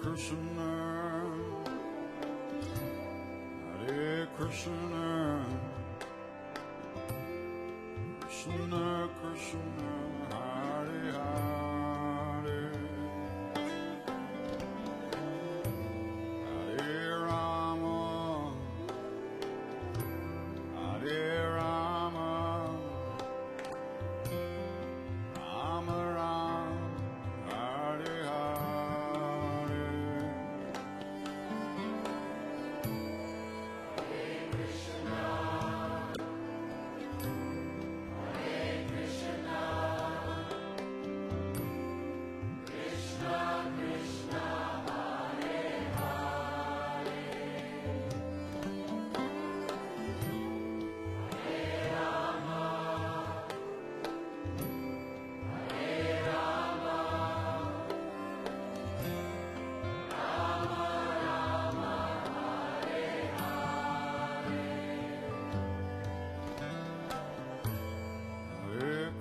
Krishna, Hare Krishna, Krishna Krishna, Hare Hare, Hare Rama, Hare Rama, Rama Rama, Hare Hare.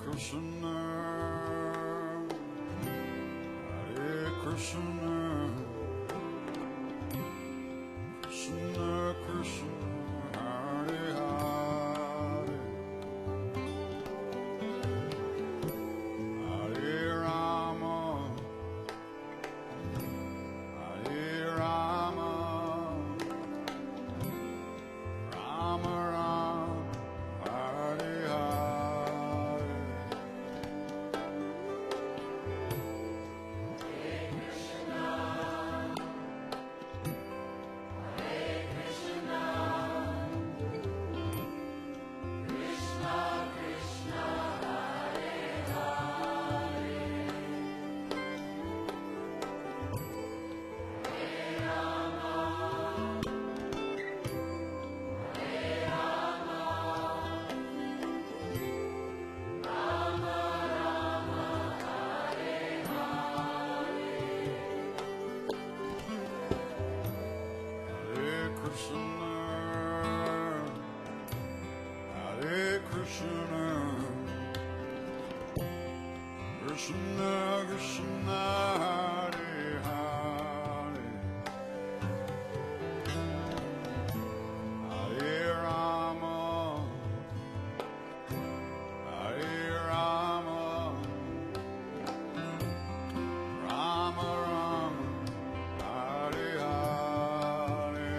Krishna, Hare Krishna, Krishna Krishna, Hare Hare, Hare Rama, Hare Rama, Rama Rama, Hare Hare. Krishna Krishna, Hare Hare, Hare Rama, Hare Rama, Rama Rama, Hare Hare.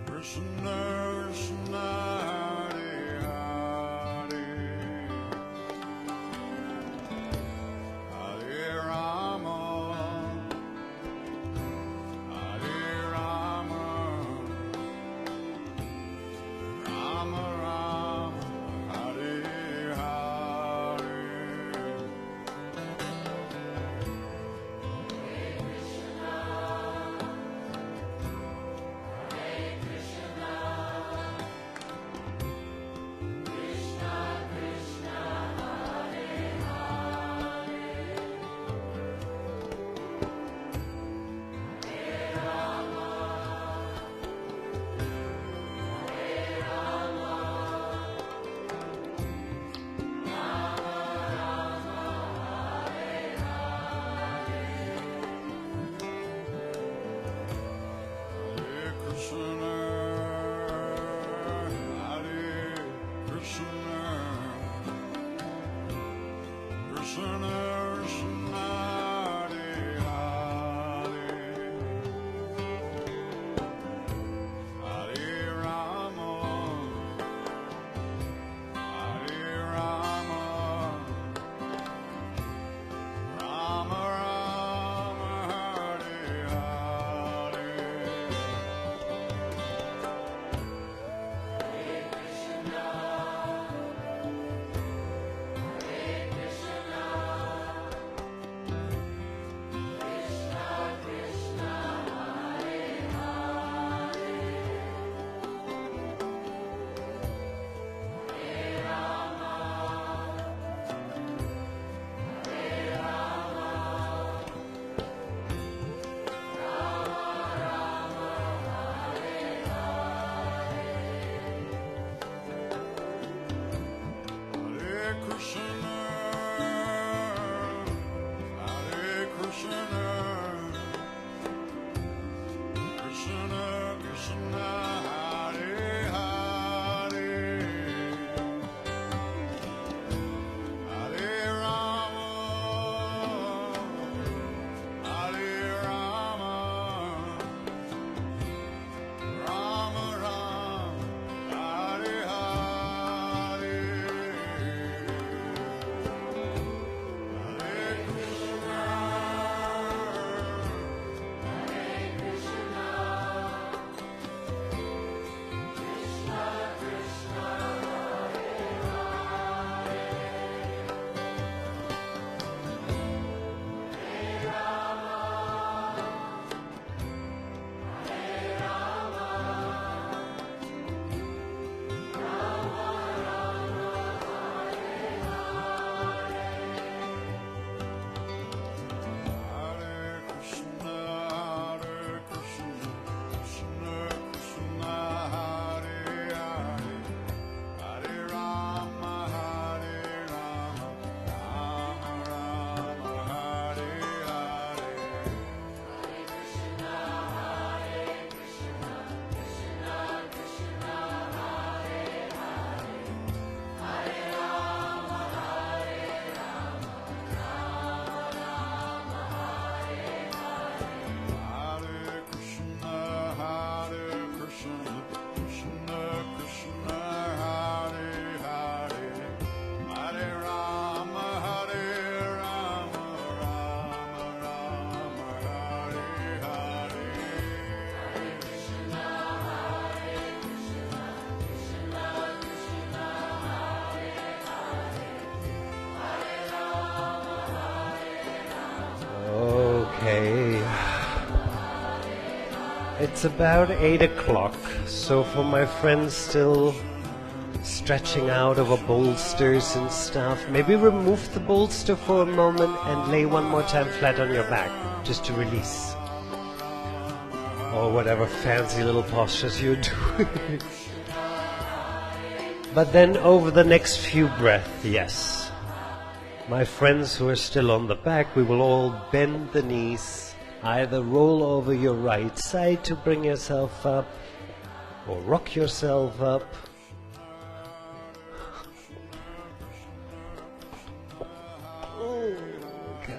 Krishna Krishna, Hare Hare, Hare Rama, Hare Rama, Rama Rama, Hare Hare. Krishna It's about 8 o'clock, so for my friends still stretching out over bolsters and stuff, maybe remove the bolster for a moment and lay one more time flat on your back, just to release. Or whatever fancy little postures you're doing. But then over the next few breaths, yes. My friends who are still on the back, we will all bend the knees, either roll over your right side to bring yourself up, or rock yourself up. Okay.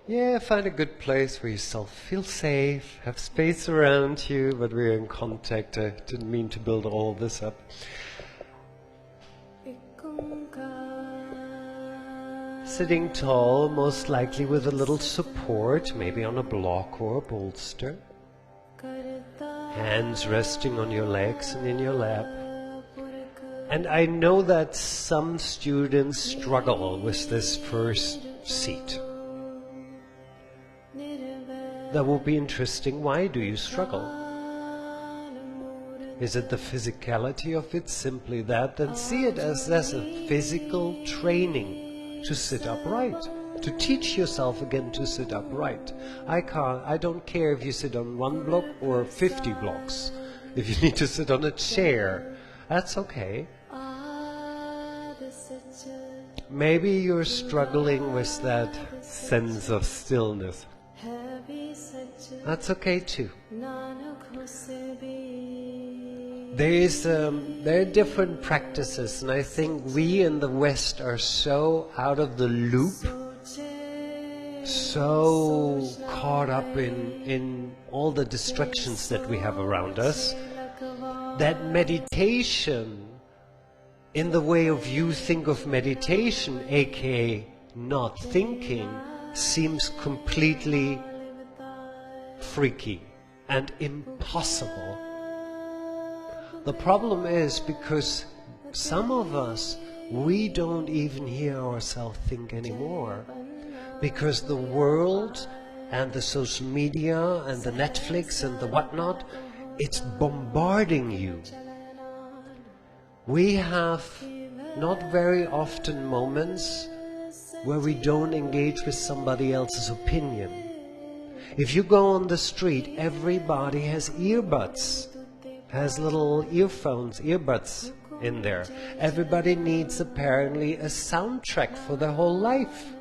Yeah, find a good place where you still feel safe, have space around you, but we're in contact. I didn't mean to build all this up. Sitting tall, most likely with a little support, maybe on a block or a bolster. Hands resting on your legs and in your lap. And I know that some students struggle with this first seat. That will be interesting. Why do you struggle? Is it the physicality of it? Simply that? Then see it as a physical training to sit upright, to teach yourself again to sit upright. I don't care if you sit on 1 block or 50 blocks. If you need to sit on a chair, that's okay. Maybe you're struggling with that sense of stillness. That's okay too. There are different practices, and I think we in the West are so out of the loop, so caught up in all the distractions that we have around us, that meditation, in the way of you think of meditation, aka not thinking, seems completely freaky and impossible. The problem is because some of us, we don't even hear ourselves think anymore, because the world and the social media and the Netflix and the whatnot, it's bombarding you. We have not very often moments where we don't engage with somebody else's opinion. If you go on the street, everybody has earbuds, has little earbuds in there. Everybody needs apparently a soundtrack for their whole life.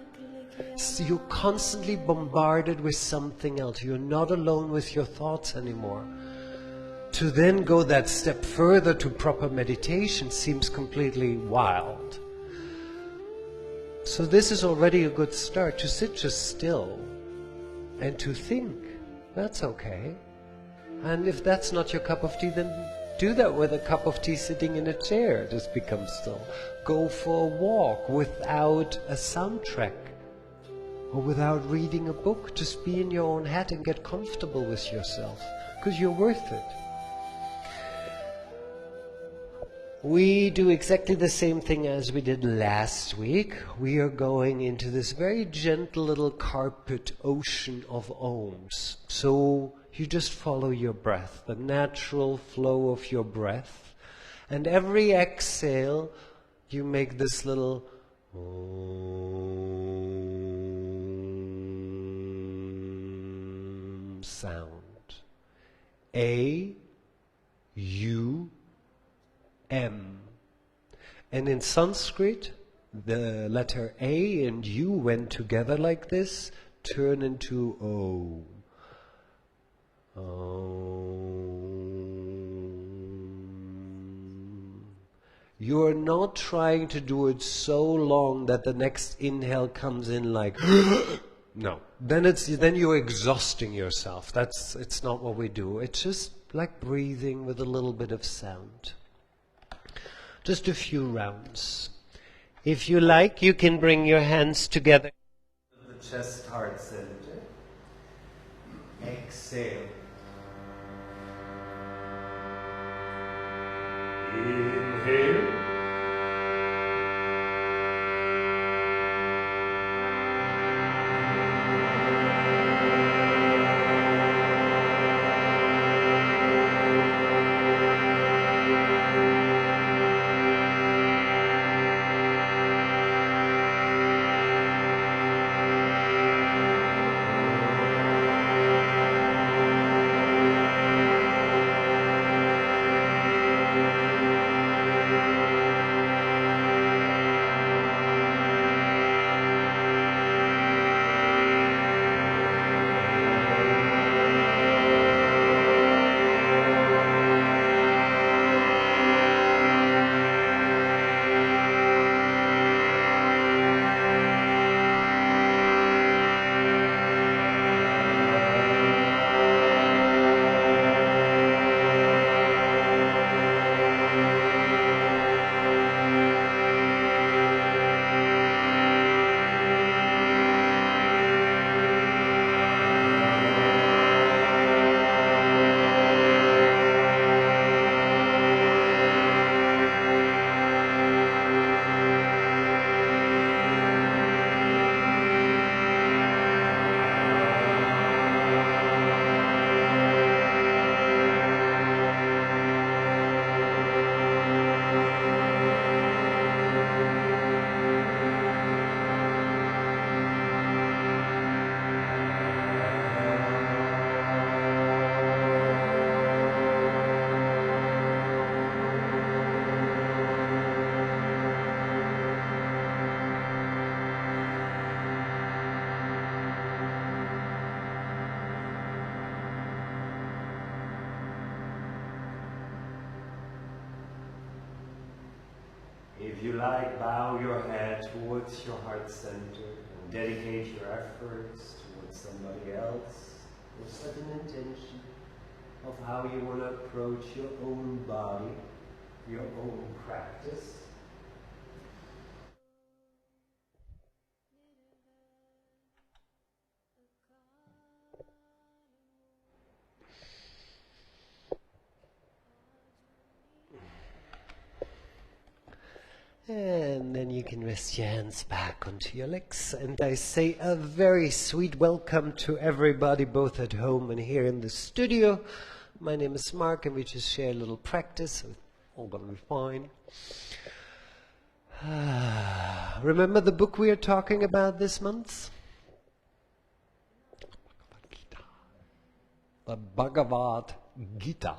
So you're constantly bombarded with something else. You're not alone with your thoughts anymore. To then go that step further to proper meditation seems completely wild. So this is already a good start, to sit just still and to think. That's okay. And if that's not your cup of tea, then do that with a cup of tea sitting in a chair. Just become still. Go for a walk without a soundtrack or without reading a book. Just be in your own head and get comfortable with yourself, because you're worth it. We do exactly the same thing as we did last week. We are going into this very gentle little carpet ocean of ohms. So you just follow your breath, the natural flow of your breath. And every exhale, you make this little sound. A, U, M. And in Sanskrit, the letter A and U, when together like this, turn into O. You are not trying to do it so long that the next inhale comes in like no. Then you're exhausting yourself. It's not what we do. It's just like breathing with a little bit of sound. Just a few rounds. If you like, you can bring your hands together. The chest heart center. Exhale. Inhale. If you like, bow your head towards your heart center and dedicate your efforts towards somebody else. Or set an intention of how you want to approach your own body, your own practice. And then you can rest your hands back onto your legs. And I say a very sweet welcome to everybody, both at home and here in the studio. My name is Mark, and we just share a little practice. All gonna be fine. Remember the book we are talking about this month? The Bhagavad Gita.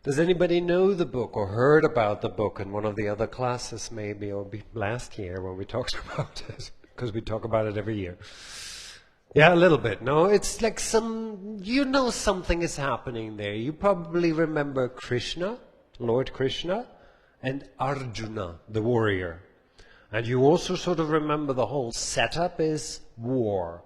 Does anybody know the book or heard about the book in one of the other classes maybe, or last year when we talked about it? Because we talk about it every year. Yeah, a little bit. No, it's like something is happening there. You probably remember Krishna, Lord Krishna, and Arjuna, the warrior. And you also sort of remember the whole setup is war.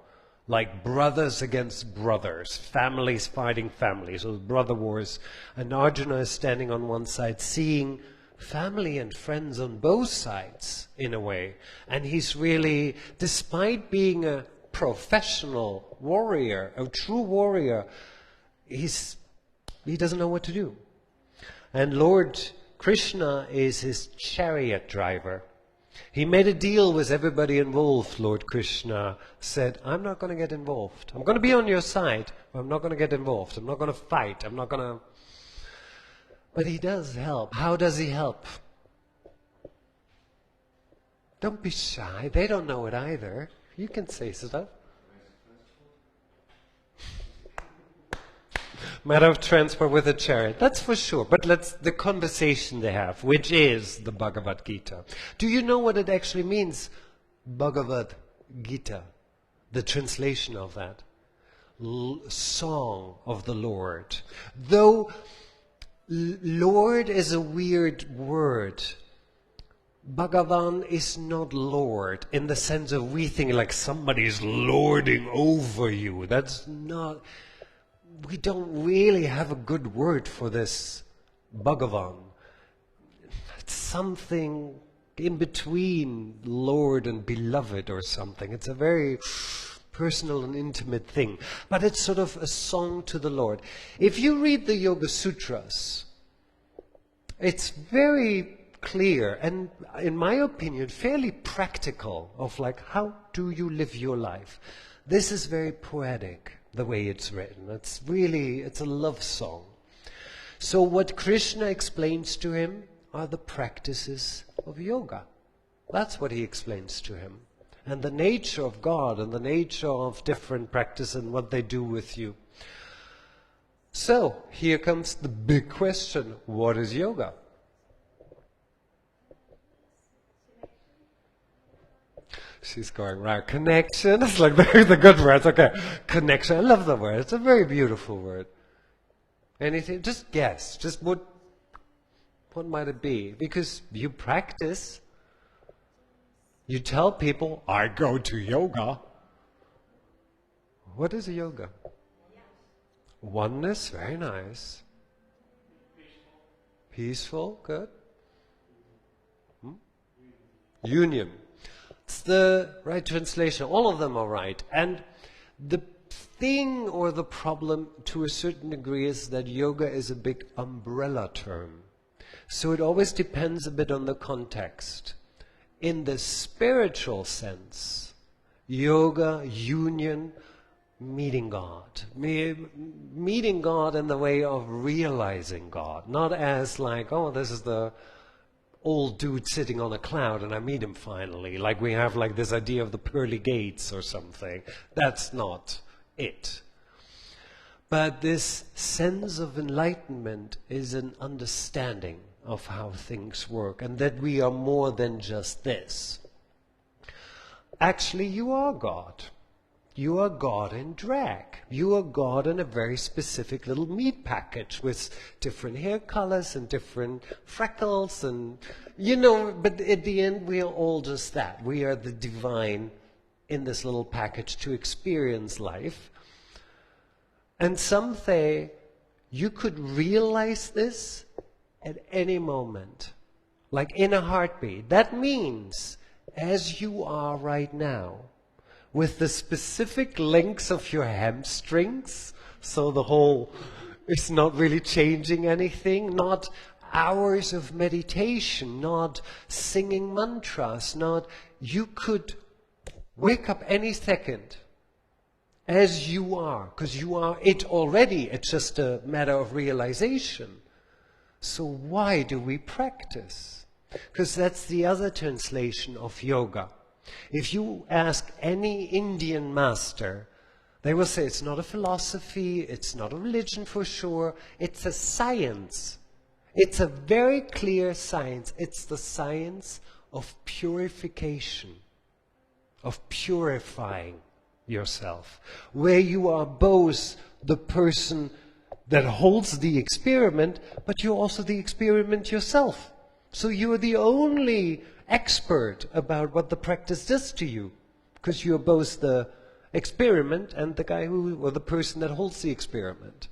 Like brothers against brothers, families fighting families, so brother wars. And Arjuna is standing on one side, seeing family and friends on both sides, in a way. And he's really, despite being a professional warrior, a true warrior, he doesn't know what to do. And Lord Krishna is his chariot driver. He made a deal with everybody involved. Lord Krishna said, I'm not going to get involved. I'm going to be on your side, but I'm not going to get involved. I'm not going to fight. I'm not going to... But he does help. How does he help? Don't be shy. They don't know it either. You can say stuff. Matter of transport with a chariot, that's for sure. But the conversation they have, which is the Bhagavad Gita. Do you know what it actually means? Bhagavad Gita, the translation of that. Song of the Lord. Though Lord is a weird word, Bhagavan is not Lord in the sense of we think like somebody's lording over you. That's not... We don't really have a good word for this Bhagavan. It's something in between Lord and beloved or something. It's a very personal and intimate thing. But it's sort of a song to the Lord. If you read the Yoga Sutras, it's very clear and, in my opinion, fairly practical of like, how do you live your life? This is very poetic. The way it's written. It's a love song. So what Krishna explains to him are the practices of yoga. That's what he explains to him. And the nature of God and the nature of different practice and what they do with you. So, here comes the big question. What is yoga? She's going, right, connection. It's like the good words. Okay, connection. I love the word. It's a very beautiful word. Anything? Just guess. Just what might it be? Because you practice. You tell people, I go to yoga. What is a yoga? Oneness. Very nice. Peaceful. Good. Union. It's the right translation. All of them are right. And the thing or the problem to a certain degree is that yoga is a big umbrella term. So it always depends a bit on the context. In the spiritual sense, yoga, union, meeting God. Meeting God in the way of realizing God. Not as like, oh, this is the old dude sitting on a cloud and I meet him finally. Like we have like this idea of the pearly gates or something. That's not it. But this sense of enlightenment is an understanding of how things work and that we are more than just this. Actually, you are God. You are God in drag. You are God in a very specific little meat package with different hair colors and different freckles and, but at the end we are all just that. We are the divine in this little package to experience life. And someday you could realize this at any moment, like in a heartbeat. That means, as you are right now, with the specific lengths of your hamstrings, so the whole is not really changing anything, not hours of meditation, not singing mantras, you could wake up any second as you are, because you are it already. It's just a matter of realization. So why do we practice? Because that's the other translation of yoga. If you ask any Indian master, they will say it's not a philosophy, it's not a religion for sure, it's a science. It's a very clear science. It's the science of purification, of purifying yourself, where you are both the person that holds the experiment, but you're also the experiment yourself. So you're the only expert about what the practice does to you, because you're both the experiment and the guy or the person that holds the experiment.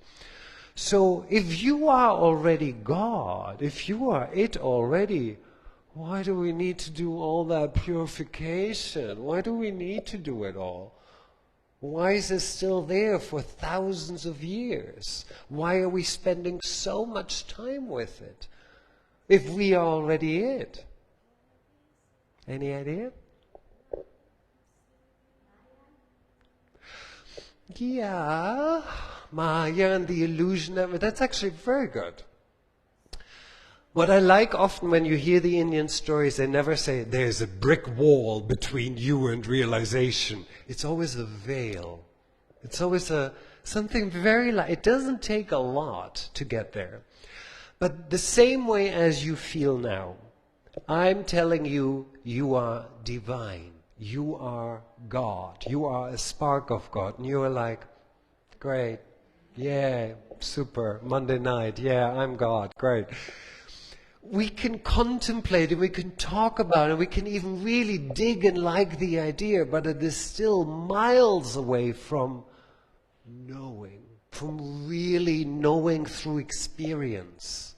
So if you are already God, if you are it already, why do we need to do all that purification? Why do we need to do it all? Why is it still there for thousands of years? Why are we spending so much time with it if we are already it? Any idea? Yeah, Maya and the illusion of it, that's actually very good. What I like often when you hear the Indian stories, they never say there's a brick wall between you and realization. It's always a veil. It's always something very light. It doesn't take a lot to get there. But the same way as you feel now, I'm telling you, you are divine. You are God. You are a spark of God. And you are like, great. Yeah, super. Monday night. Yeah, I'm God. Great. We can contemplate it, we can talk about it, we can even really dig and like the idea, but it is still miles away from knowing, from really knowing through experience.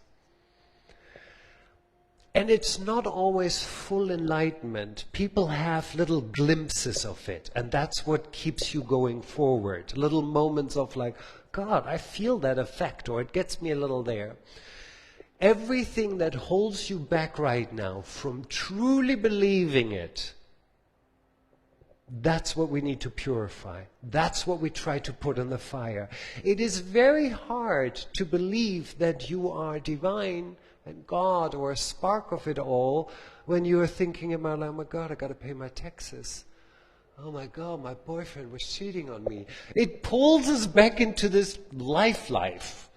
And it's not always full enlightenment. People have little glimpses of it, and that's what keeps you going forward. Little moments of like, God, I feel that effect, or it gets me a little there. Everything that holds you back right now from truly believing it, that's what we need to purify. That's what we try to put in the fire. It is very hard to believe that you are divine and God or a spark of it all when you are thinking about, oh my God, I got to pay my taxes. Oh my God, my boyfriend was cheating on me. It pulls us back into this life.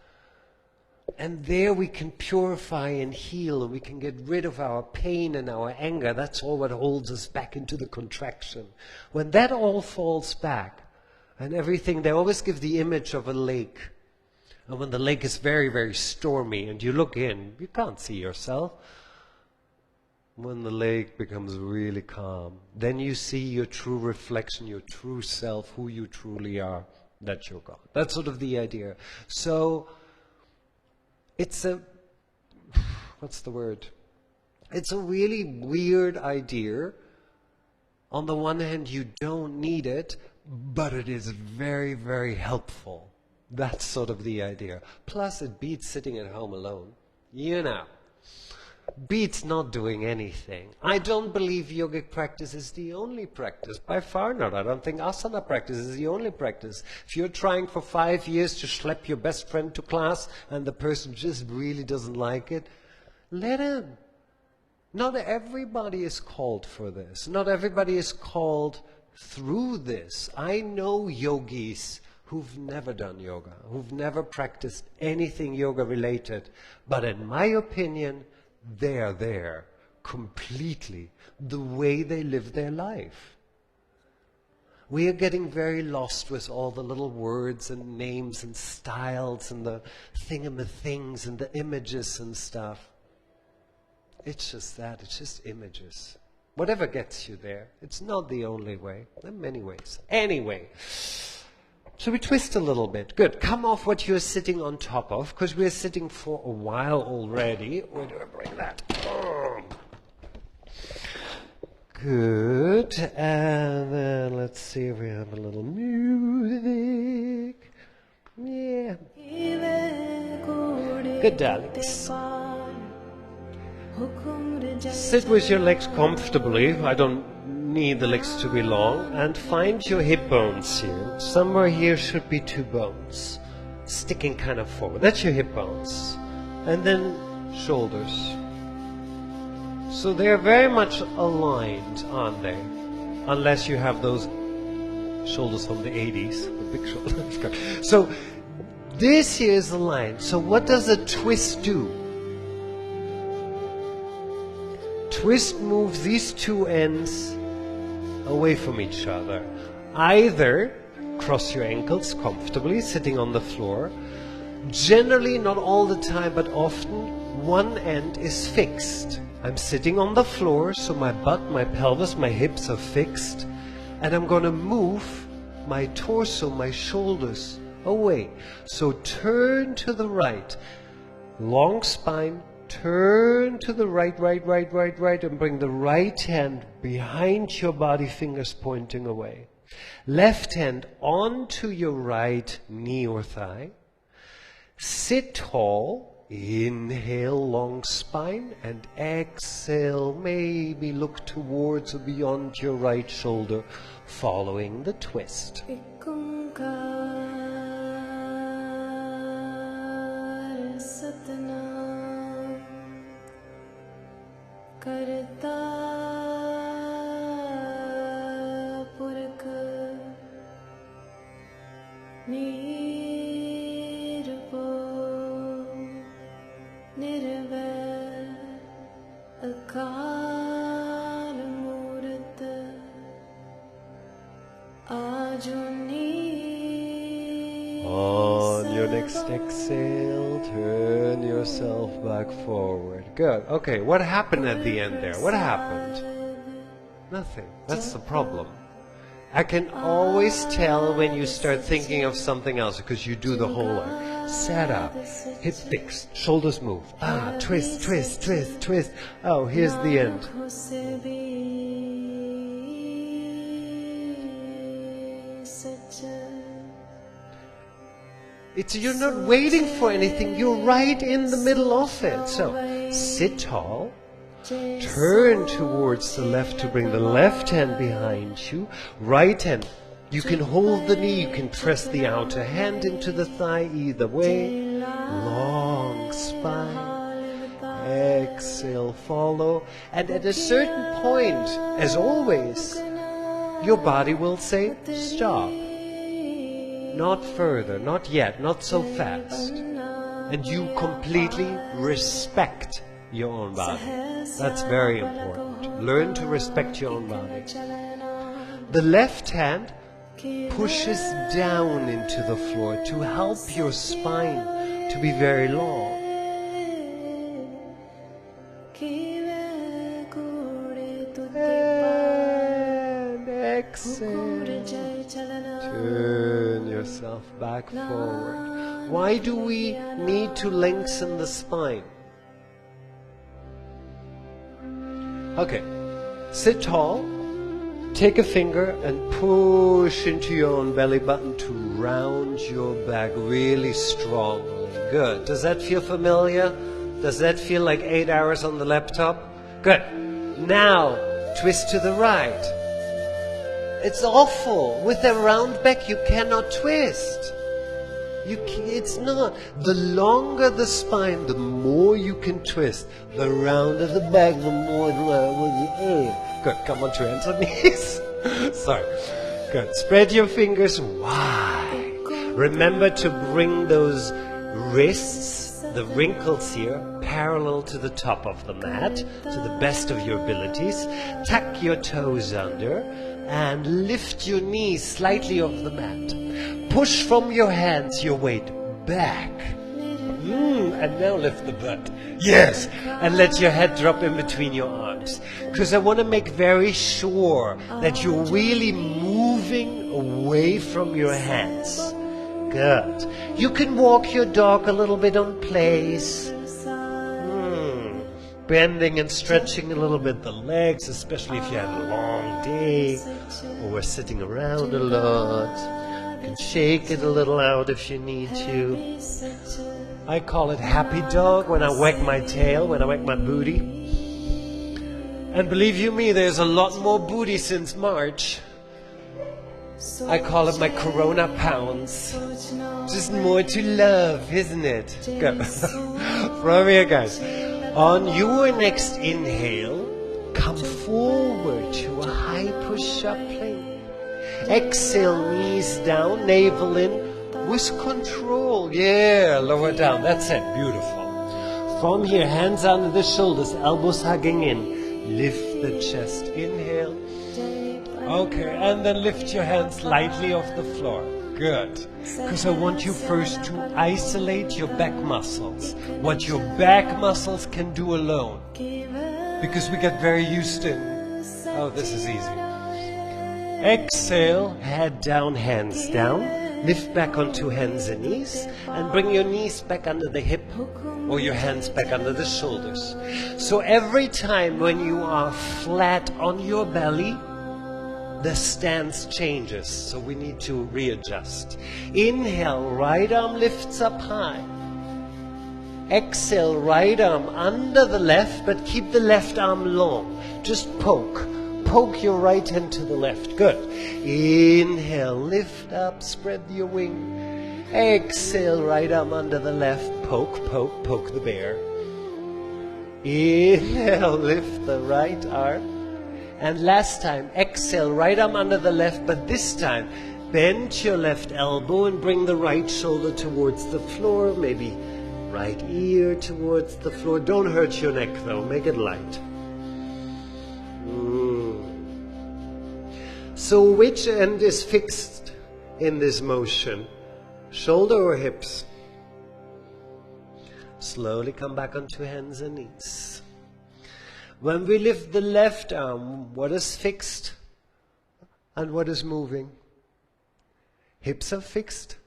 And there we can purify and heal, and we can get rid of our pain and our anger. That's all what holds us back into the contraction. When that all falls back, and everything, they always give the image of a lake. And when the lake is very, very stormy, and you look in, you can't see yourself. When the lake becomes really calm, then you see your true reflection, your true self, who you truly are. That's your God. That's sort of the idea. So it's what's the word? It's a really weird idea. On the one hand, you don't need it, but it is very, very helpful. That's sort of the idea. Plus, it beats sitting at home alone. Beats not doing anything. I don't believe yogic practice is the only practice. By far not. I don't think asana practice is the only practice. If you're trying for 5 years to schlep your best friend to class and the person just really doesn't like it, let him. Not everybody is called for this. Not everybody is called through this. I know yogis who've never done yoga, who've never practiced anything yoga related, but in my opinion, they're there completely, the way they live their life. We are getting very lost with all the little words and names and styles and the thingamathings and the images and stuff. It's just that, it's just images. Whatever gets you there. It's not the only way. There are many ways. Anyway, so we twist a little bit. Good. Come off what you're sitting on top of, because we're sitting for a while already. Where do I bring that? Oh. Good. And then let's see if we have a little music. Yeah. Good, darlings. Sit with your legs comfortably. I don't need the legs to be long. And find your hip bones here. Somewhere here should be 2 bones. Sticking kind of forward. That's your hip bones. And then shoulders. So they're very much aligned, aren't they? Unless you have those shoulders from the 80s. The big shoulders. So this here is aligned. So what does a twist do? Twist moves these 2 ends away from each other. Either cross your ankles comfortably, sitting on the floor. Generally, not all the time, but often, one end is fixed. I'm sitting on the floor, so my butt, my pelvis, my hips are fixed. And I'm going to move my torso, my shoulders away. So turn to the right. Long spine. Turn to the right, and bring the right hand behind your body, fingers pointing away. Left hand onto your right knee or thigh. Sit tall. Inhale, long spine, and exhale. Maybe look towards or beyond your right shoulder, following the twist. On your next exhale, turn yourself back forward. Good. Okay, what happened at the end there? What happened? Nothing. That's the problem. I can always tell when you start thinking of something else because you do the whole like set up, hip fixed, shoulders move. Twist, twist, twist, twist. Oh, here's the end. You're not waiting for anything. You're right in the middle of it. So sit tall. Turn towards the left to bring the left hand behind you. Right hand, you can hold the knee, you can press the outer hand into the thigh either way. Long spine. Exhale, follow. And at a certain point, as always, your body will say, stop. Not further, not yet, not so fast. And you completely respect your own body. That's very important. Learn to respect your own body. The left hand pushes down into the floor to help your spine to be very long. And exhale. Turn yourself back forward. Why do we need to lengthen the spine? Okay, sit tall, take a finger and push into your own belly button to round your back really strongly. Good. Does that feel familiar? Does that feel like 8 hours on the laptop? Good. Now, twist to the right. It's awful. With a round back, you cannot twist. It's not. The longer the spine, the more you can twist. The rounder the back, the more Good. Come on, 2 hands on knees. Sorry. Good. Spread your fingers wide. Remember to bring those wrists, the wrinkles here, parallel to the top of the mat, to the best of your abilities. Tuck your toes under and lift your knees slightly off the mat. Push from your hands your weight back. And now lift the butt. Yes! And let your head drop in between your arms. Because I want to make very sure that you're really moving away from your hands. Good. You can walk your dog a little bit on place. Bending and stretching a little bit the legs, especially if you had a long day or were sitting around a lot. You can shake it a little out if you need to. I call it happy dog when I wag my tail, when I wag my booty. And believe you me, there's a lot more booty since March. I call it my Corona pounds. Just more to love, isn't it? Go. From here, guys. On your next inhale, come forward to a high push-up plank. Exhale, knees down, navel in, with control. Yeah, lower down. That's it. Beautiful. From here, hands under the shoulders, elbows hugging in. Lift the chest. Inhale. Okay, and then lift your hands lightly off the floor. Good. Because I want you first to isolate your back muscles. What your back muscles can do alone. Because we get very used to, oh, this is easy. Exhale, head down, hands down. Lift back onto hands and knees. And bring your knees back under the hip or your hands back under the shoulders. So every time when you are flat on your belly, the stance changes, so we need to readjust. Inhale, right arm lifts up high. Exhale, right arm under the left, but keep the left arm long. Just poke. Poke your right hand to the left. Good. Inhale, lift up, spread your wing. Exhale, right arm under the left. Poke, poke, poke the bear. Inhale, lift the right arm. And last time, exhale, right arm under the left, but this time, bend your left elbow and bring the right shoulder towards the floor, maybe right ear towards the floor. Don't hurt your neck though, make it light. So which end is fixed in this motion? Shoulder or hips? Slowly come back onto hands and knees. When we lift the left arm, what is fixed and what is moving? Hips are fixed.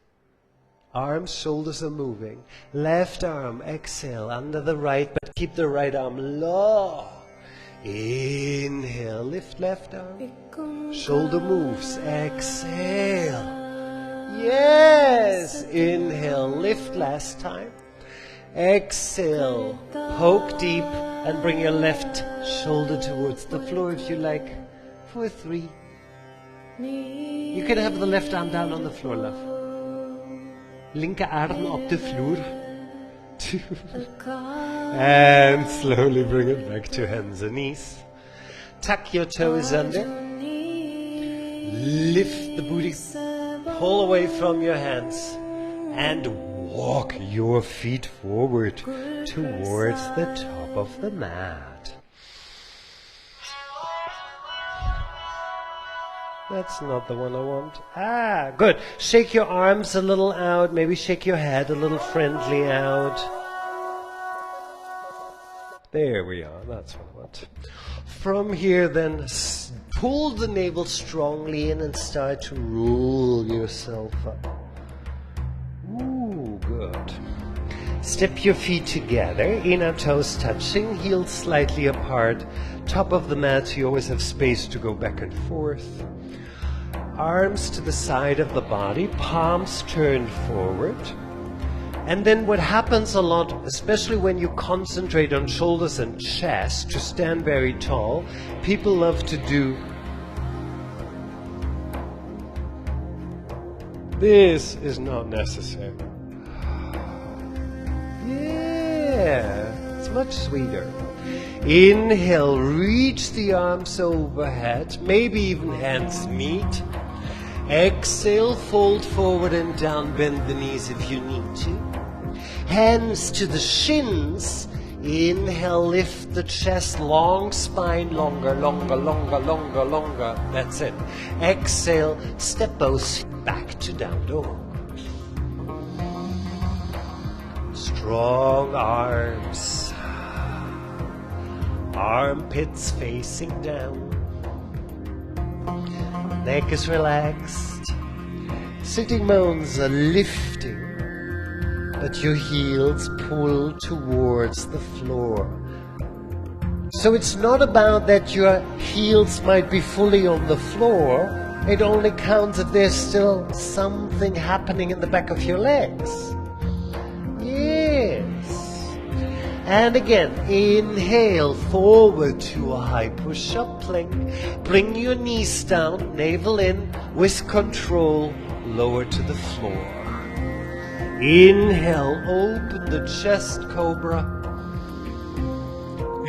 Arms, shoulders are moving. Left arm, exhale, under the right, but keep the right arm low. Inhale, lift left arm. Shoulder moves, exhale. Yes, inhale, lift last time. Exhale, poke deep and bring your left shoulder towards the floor if you like, for 3. You can have the left arm down on the floor, love. Linke arm op de vloer. 2. And slowly bring it back to hands and knees. Tuck your toes under. Lift the booty. Pull away from your hands. And walk your feet forward towards the top of the mat. That's not the one I want. Good. Shake your arms a little out. Maybe shake your head a little friendly out. There we are. That's what I want. From here then, pull the navel strongly in and start to roll yourself up. Ooh, good. Step your feet together, inner toes touching, heels slightly apart. Top of the mat, you always have space to go back and forth. Arms to the side of the body, palms turned forward. And then what happens a lot, especially when you concentrate on shoulders and chest to stand very tall, people love to do this. Is not necessary. Yeah, it's much sweeter. Inhale, reach the arms overhead, maybe even hands meet. Exhale, fold forward and down, bend the knees if you need to. Hands to the shins. Inhale, lift the chest, long spine, longer, longer, longer, longer, longer. That's it. Exhale, step both feet back to down dog. Strong arms. Armpits facing down. Neck is relaxed. Sitting bones are lifting, but your heels pull towards the floor. So it's not about that your heels might be fully on the floor. It only counts if there's still something happening in the back of your legs. Yes. And again, inhale forward to a high push-up plank. Bring your knees down, navel in, with control, lower to the floor. Inhale, open the chest, cobra.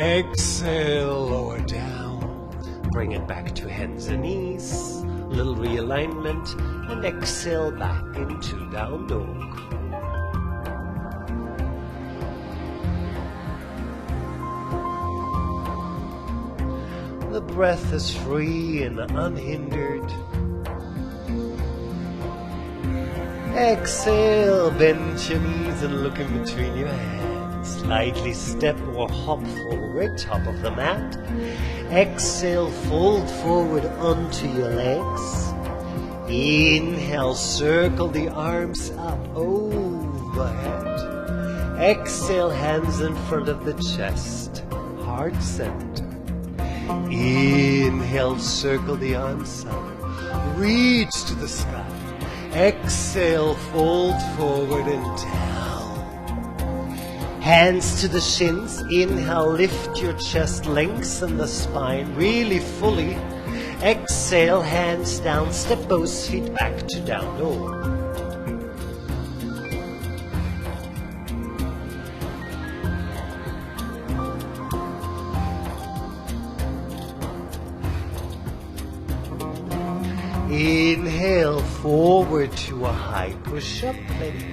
Exhale, lower down. Bring it back to hands and knees. Little realignment. And exhale back into down dog. The breath is free and unhindered. Exhale, bend your knees and look in between your hands. Lightly step or hop forward, top of the mat. Exhale, fold forward onto your legs. Inhale, circle the arms up overhead. Exhale, hands in front of the chest, heart center. Inhale, circle the arms up, reach to the sky. Exhale, fold forward and down. Hands to the shins. Inhale, lift your chest, lengthen the spine really fully. Exhale, hands down, step both feet back to down dog. Inhale, forward to a high push-up plank.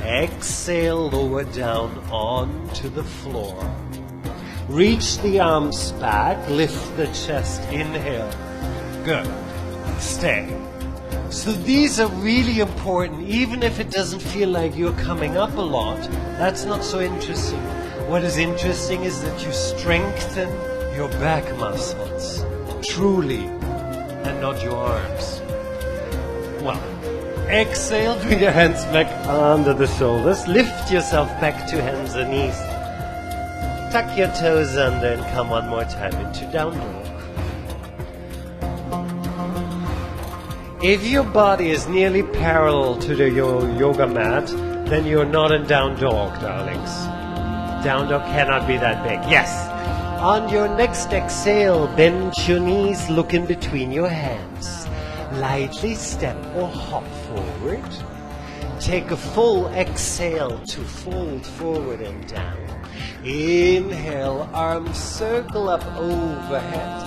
Exhale, lower down onto the floor. Reach the arms back, lift the chest, inhale. Good. Stay. So these are really important, even if it doesn't feel like you're coming up a lot. That's not so interesting. What is interesting is that you strengthen your back muscles, truly, and not your arms. Well, exhale, bring your hands back under the shoulders. Lift yourself back to hands and knees. Tuck your toes under and come one more time into down dog. If your body is nearly parallel to your yoga mat, then you're not in down dog, darlings. Down dog cannot be that big. Yes. On your next exhale, bend your knees, look in between your hands. Lightly step or hop forward. Take a full exhale to fold forward and down. Inhale, arms circle up overhead.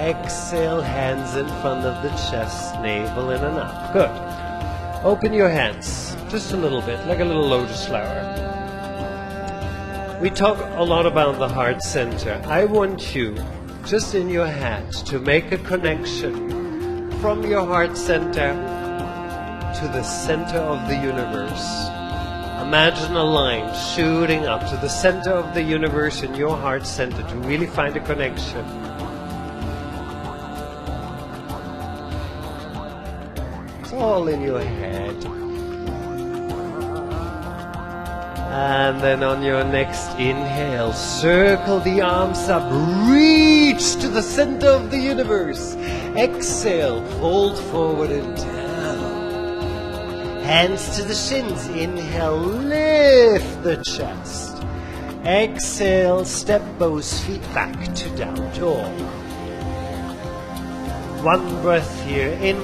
Exhale, hands in front of the chest, navel in and up. Good. Open your hands, just a little bit, like a little lotus flower. We talk a lot about the heart center. I want you, just in your head, to make a connection from your heart center to the center of the universe. Imagine a line shooting up to the center of the universe in your heart center to really find a connection. It's all in your head. And then on your next inhale, circle the arms up, reach to the center of the universe. Exhale, fold forward and down. Hands to the shins. Inhale, lift the chest. Exhale, step both feet back to down dog. One breath here, in.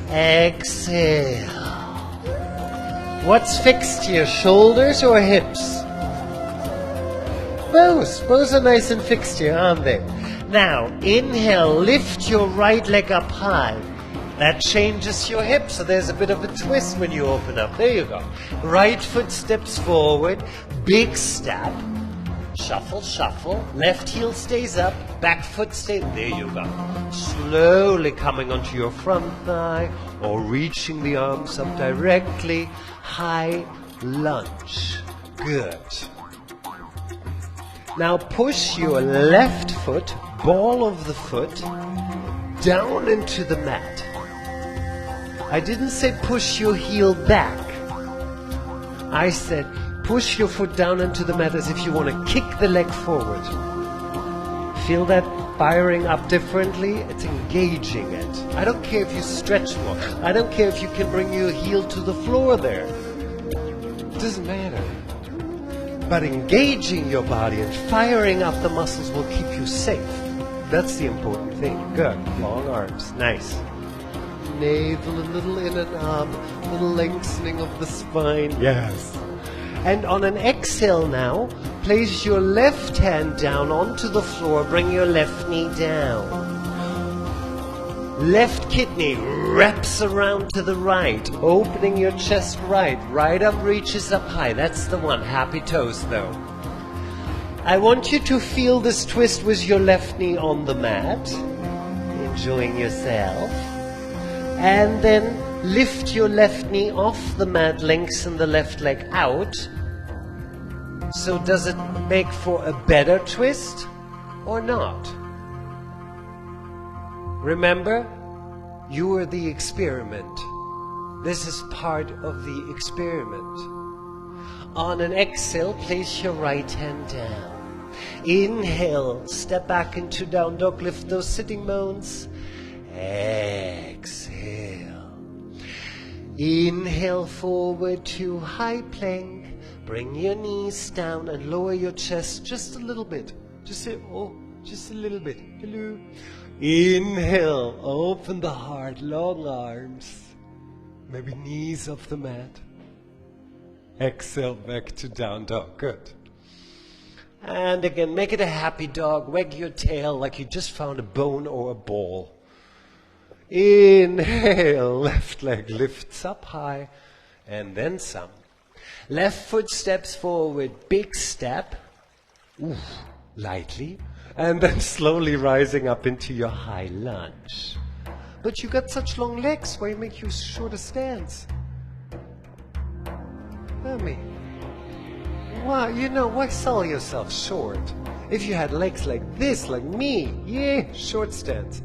Exhale. What's fixed here, shoulders or hips? Both. Both are nice and fixed here, aren't they? Now, inhale, lift your right leg up high. That changes your hip, so there's a bit of a twist when you open up. There you go. Right foot steps forward, big step. Shuffle, shuffle. Left heel stays up, back foot stays. There you go. Slowly coming onto your front thigh or reaching the arms up directly. High lunge. Good. Now push your left foot, ball of the foot, down into the mat. I didn't say push your heel back. I said push your foot down into the mat as if you want to kick the leg forward. Feel that firing up differently? It's engaging it. I don't care if you stretch more. I don't care if you can bring your heel to the floor there. It doesn't matter. But engaging your body and firing up the muscles will keep you safe. That's the important thing. Good. Long arms. Nice. Navel a little in and up. A little lengthening of the spine. Yes. And on an exhale now, place your left hand down onto the floor. Bring your left knee down. Left kidney wraps around to the right, opening your chest right. Right arm reaches up high. That's the one. Happy toes though. I want you to feel this twist with your left knee on the mat. Enjoying yourself. And then lift your left knee off the mat, lengthen the left leg out. So does it make for a better twist or not? Remember, you are the experiment. This is part of the experiment. On an exhale, place your right hand down. Inhale, step back into down dog, lift those sitting bones. Exhale. Inhale forward to high plank. Bring your knees down and lower your chest just a little bit. Just a little bit. Hello. Inhale, open the heart, long arms. Maybe knees off the mat. Exhale back to down dog. Good. And again, make it a happy dog. Wag your tail like you just found a bone or a ball. Inhale, left leg lifts up high, and then some. Left foot steps forward, big step. Ooh, lightly. And then slowly rising up into your high lunge. But you got such long legs, why make you shorter stance? I mean, why, why sell yourself short? If you had legs like this, like me, yeah, short stance.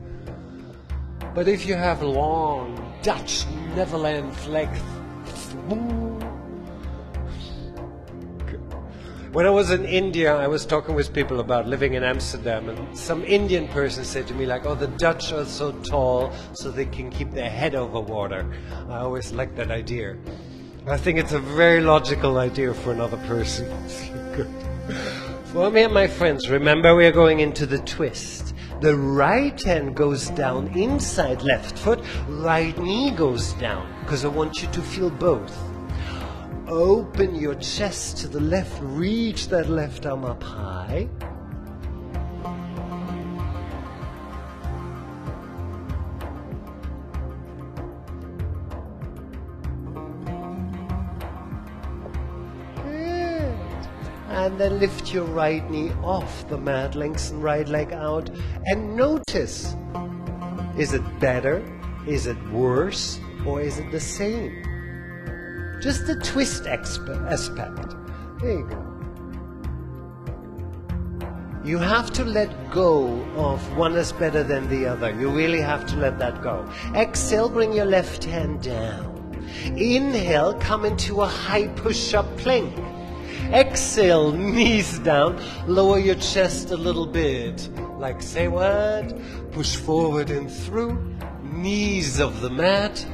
But if you have long Dutch Netherlands legs, when I was in India, I was talking with people about living in Amsterdam, and some Indian person said to me like, oh, the Dutch are so tall so they can keep their head over water. I always liked that idea. I think it's a very logical idea for another person. Good. For me and my friends, remember we are going into the twist. The right hand goes down inside left foot, right knee goes down, because I want you to feel both. Open your chest to the left, reach that left arm up high. Good. And then lift your right knee off the mat, lengthen right leg out, and notice, is it better, is it worse, or is it the same? Just the twist aspect. There you go. You have to let go of one is better than the other. You really have to let that go. Exhale, bring your left hand down. Inhale, come into a high push-up plank. Exhale, knees down. Lower your chest a little bit. Like say what? Push forward and through. Knees of the mat.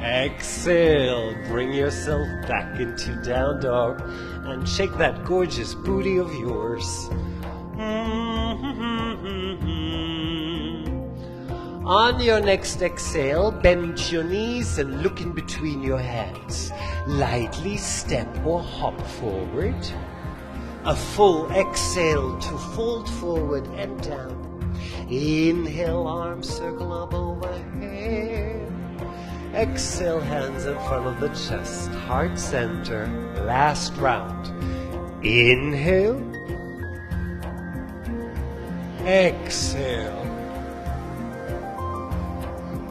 Exhale, bring yourself back into down dog and shake that gorgeous booty of yours. On your next exhale, bend your knees and look in between your hands. Lightly step or hop forward. A full exhale to fold forward and down. Inhale, arms circle up overhead. Exhale, hands in front of the chest, heart center. Last round. Inhale. Exhale.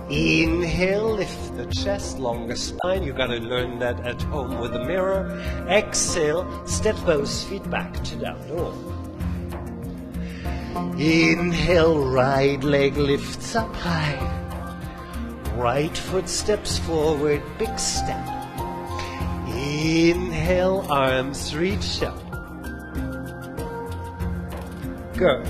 Inhale, lift the chest, longer spine. You gotta learn that at home with a mirror. Exhale, step both feet back to down dog. Inhale, right leg lifts up high. Right foot steps forward, big step. Inhale, arms reach up. Good.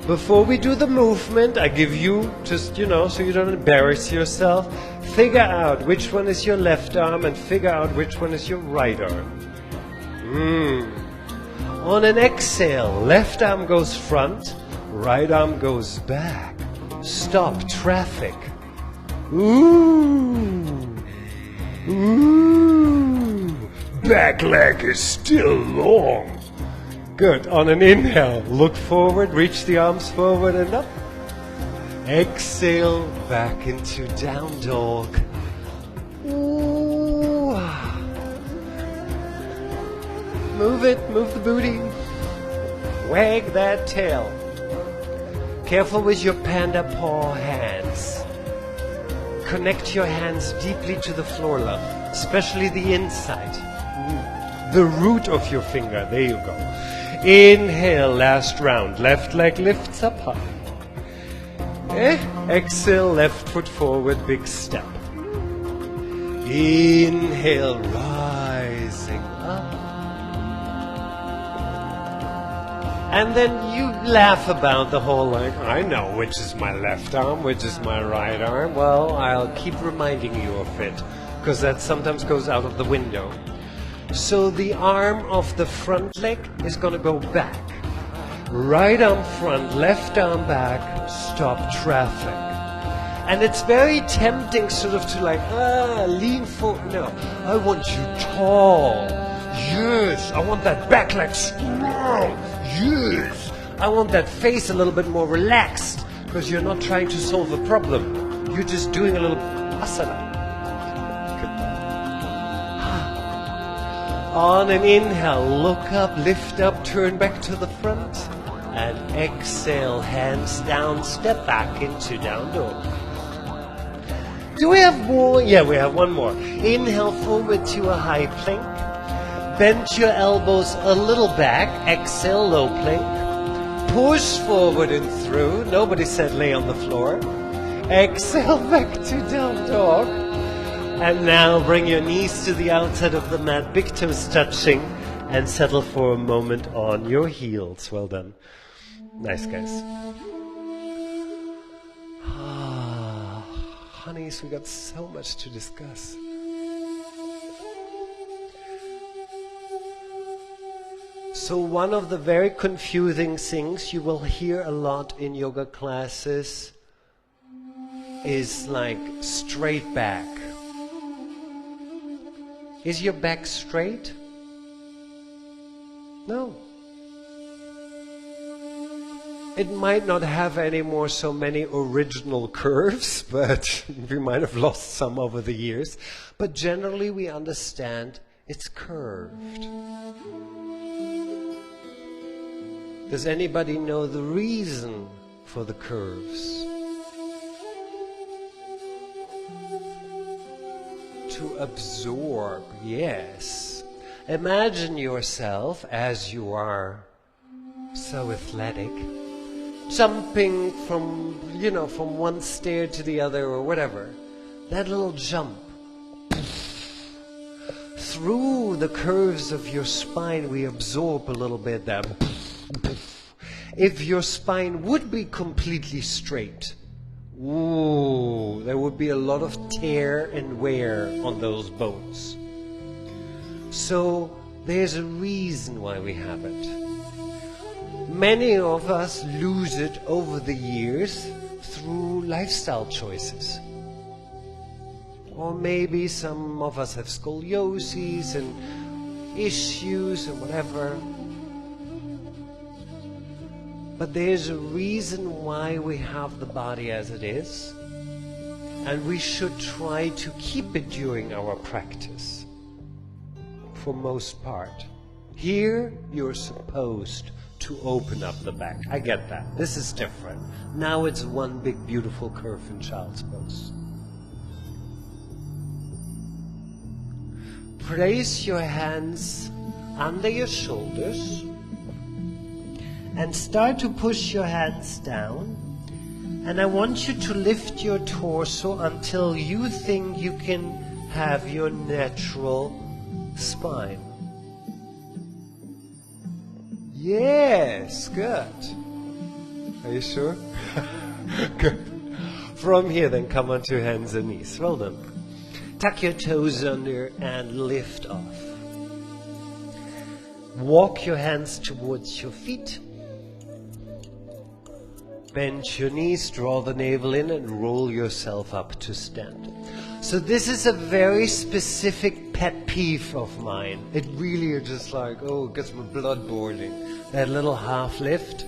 Before we do the movement, I give you, just, so you don't embarrass yourself, figure out which one is your left arm and figure out which one is your right arm. On an exhale, left arm goes front, right arm goes back. Stop traffic. Ooh. Back leg is still long. Good. On an inhale, look forward, reach the arms forward and up. Exhale, back into down dog. Ooh. Move it, move the booty. Wag that tail. Careful with your panda paw hands. Connect your hands deeply to the floor, love, especially the inside. The root of your finger, there you go. Inhale, last round. Left leg lifts up high. Exhale, left foot forward, big step. Inhale, rising up. And then you laugh about the whole, I know which is my left arm, which is my right arm. Well, I'll keep reminding you of it, because that sometimes goes out of the window. So the arm of the front leg is going to go back. Right arm front, left arm back, stop traffic. And it's very tempting sort of to lean forward. No, I want you tall. Yes, I want that back leg strong. Yes, I want that face a little bit more relaxed, because you're not trying to solve a problem. You're just doing a little asana. On an inhale, look up, lift up, turn back to the front. And exhale, hands down, step back into down dog. Do we have more? Yeah, we have one more. Inhale forward to a high plank. Bend your elbows a little back. Exhale, low plank. Push forward and through. Nobody said lay on the floor. Exhale, back to down dog. And now bring your knees to the outside of the mat, big toes touching, and settle for a moment on your heels. Well done. Nice, guys. Honeys, we got so much to discuss. So one of the very confusing things you will hear a lot in yoga classes is straight back. Is your back straight? No. It might not have any more so many original curves, but we might have lost some over the years. But generally we understand it's curved. Does anybody know the reason for the curves? To absorb, yes. Imagine yourself as you are so athletic, jumping from one stair to the other or whatever. That little jump. Through the curves of your spine, we absorb a little bit there. If your spine would be completely straight, ooh, there would be a lot of tear and wear on those bones. So there's a reason why we have it. Many of us lose it over the years through lifestyle choices. Or maybe some of us have scoliosis and issues and whatever. But there's a reason why we have the body as it is, and we should try to keep it during our practice, for most part. Here, you're supposed to open up the back. I get that. This is different. Now it's one big beautiful curve in child's pose. Place your hands under your shoulders and start to push your hands down. And I want you to lift your torso until you think you can have your natural spine. Yes, good. Are you sure? Good. From here, then come onto hands and knees. Well done. Tuck your toes under and lift off. Walk your hands towards your feet. Bend your knees, draw the navel in, and roll yourself up to stand. So this is a very specific pet peeve of mine. It really is just like, oh, it gets my blood boiling. That little half lift.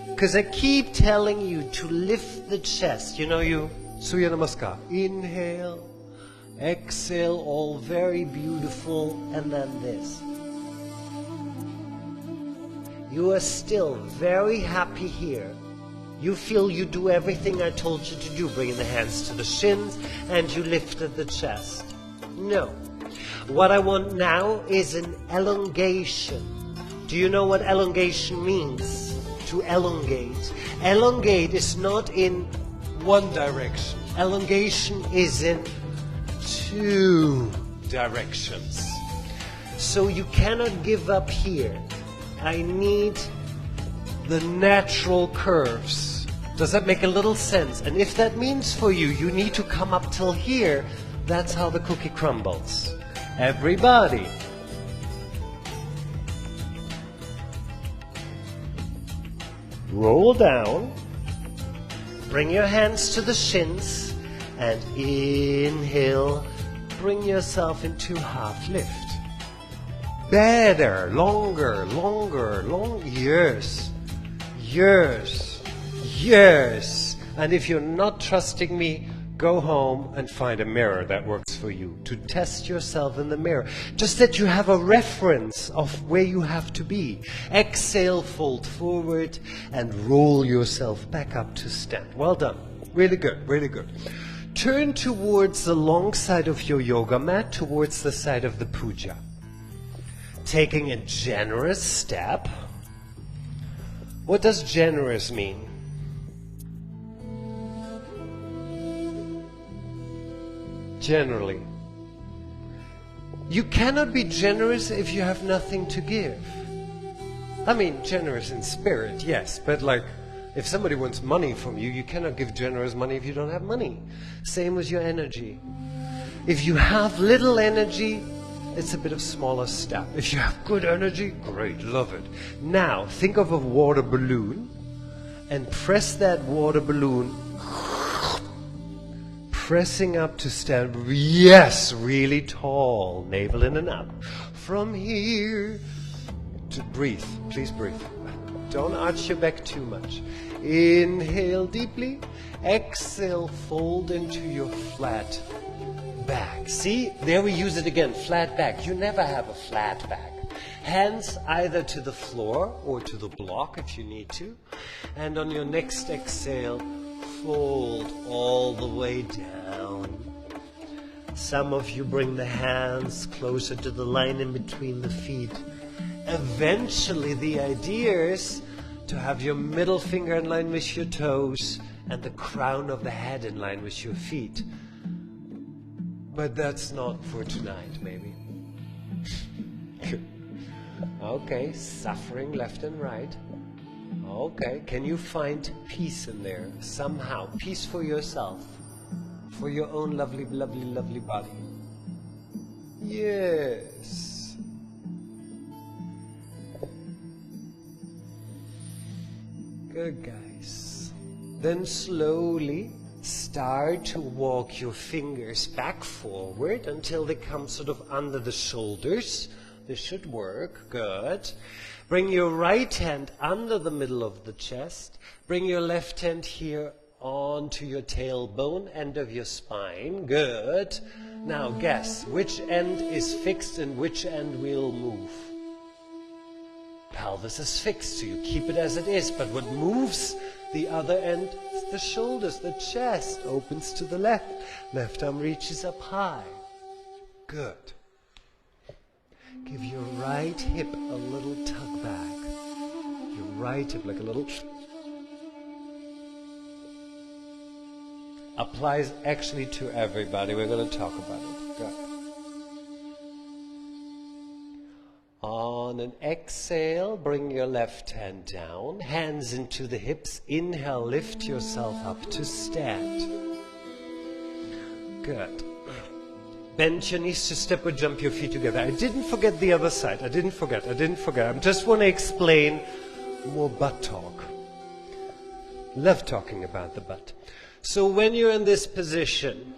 Because I keep telling you to lift the chest. You know, you Surya Namaskar. Inhale, exhale, all very beautiful, and then this. You are still very happy here. You feel you do everything I told you to do, bringing the hands to the shins, and you lifted the chest. No. What I want now is an elongation. Do you know what elongation means? To elongate. Elongate is not in one direction. Elongation is in two directions. So you cannot give up here. I need the natural curves. Does that make a little sense? And if that means for you, you need to come up till here, that's how the cookie crumbles. Everybody. Roll down. Bring your hands to the shins and inhale. Bring yourself into half lift. Better, longer, yes, yes, yes. And if you're not trusting me, go home and find a mirror that works for you to test yourself in the mirror. Just that you have a reference of where you have to be. Exhale, fold forward, and roll yourself back up to stand. Well done. Really good, really good. Turn towards the long side of your yoga mat, towards the side of the puja. Taking a generous step. What does generous mean? Generally. You cannot be generous if you have nothing to give. I mean, generous in spirit, yes, but like, if somebody wants money from you, you cannot give generous money if you don't have money. Same with your energy. If you have little energy, it's a bit of smaller step. If you have good energy, great, love it. Now, think of a water balloon and press that water balloon, pressing up to stand, yes, really tall, navel in and up. From here to breathe, please breathe. Don't arch your back too much. Inhale deeply, exhale, fold into your flat back. See, there we use it again, flat back. You never have a flat back. Hands either to the floor or to the block if you need to. And on your next exhale, fold all the way down. Some of you bring the hands closer to the line in between the feet. Eventually, the idea is to have your middle finger in line with your toes and the crown of the head in line with your feet. But that's not for tonight, maybe. Okay, suffering left and right. Okay, can you find peace in there somehow? Peace for yourself, for your own lovely, lovely, lovely body. Yes. Good, guys. Then slowly start to walk your fingers back forward until they come sort of under the shoulders. This should work. Good. Bring your right hand under the middle of the chest. Bring your left hand here onto your tailbone, end of your spine. Good. Now guess, which end is fixed and which end will move? Pelvis is fixed, so you keep it as it is, but what moves the other end is the shoulders, the chest opens to the left. Left arm reaches up high. Good. Give your right hip a little tug back. Your right hip like a little... Applies actually to everybody. We're going to talk about it. Good. On an exhale, bring your left hand down, hands into the hips. Inhale, lift yourself up to stand. Good. Bend your knees to step or jump your feet together. I didn't forget the other side. I didn't forget. I just want to explain more butt talk. Love talking about the butt. So when you're in this position,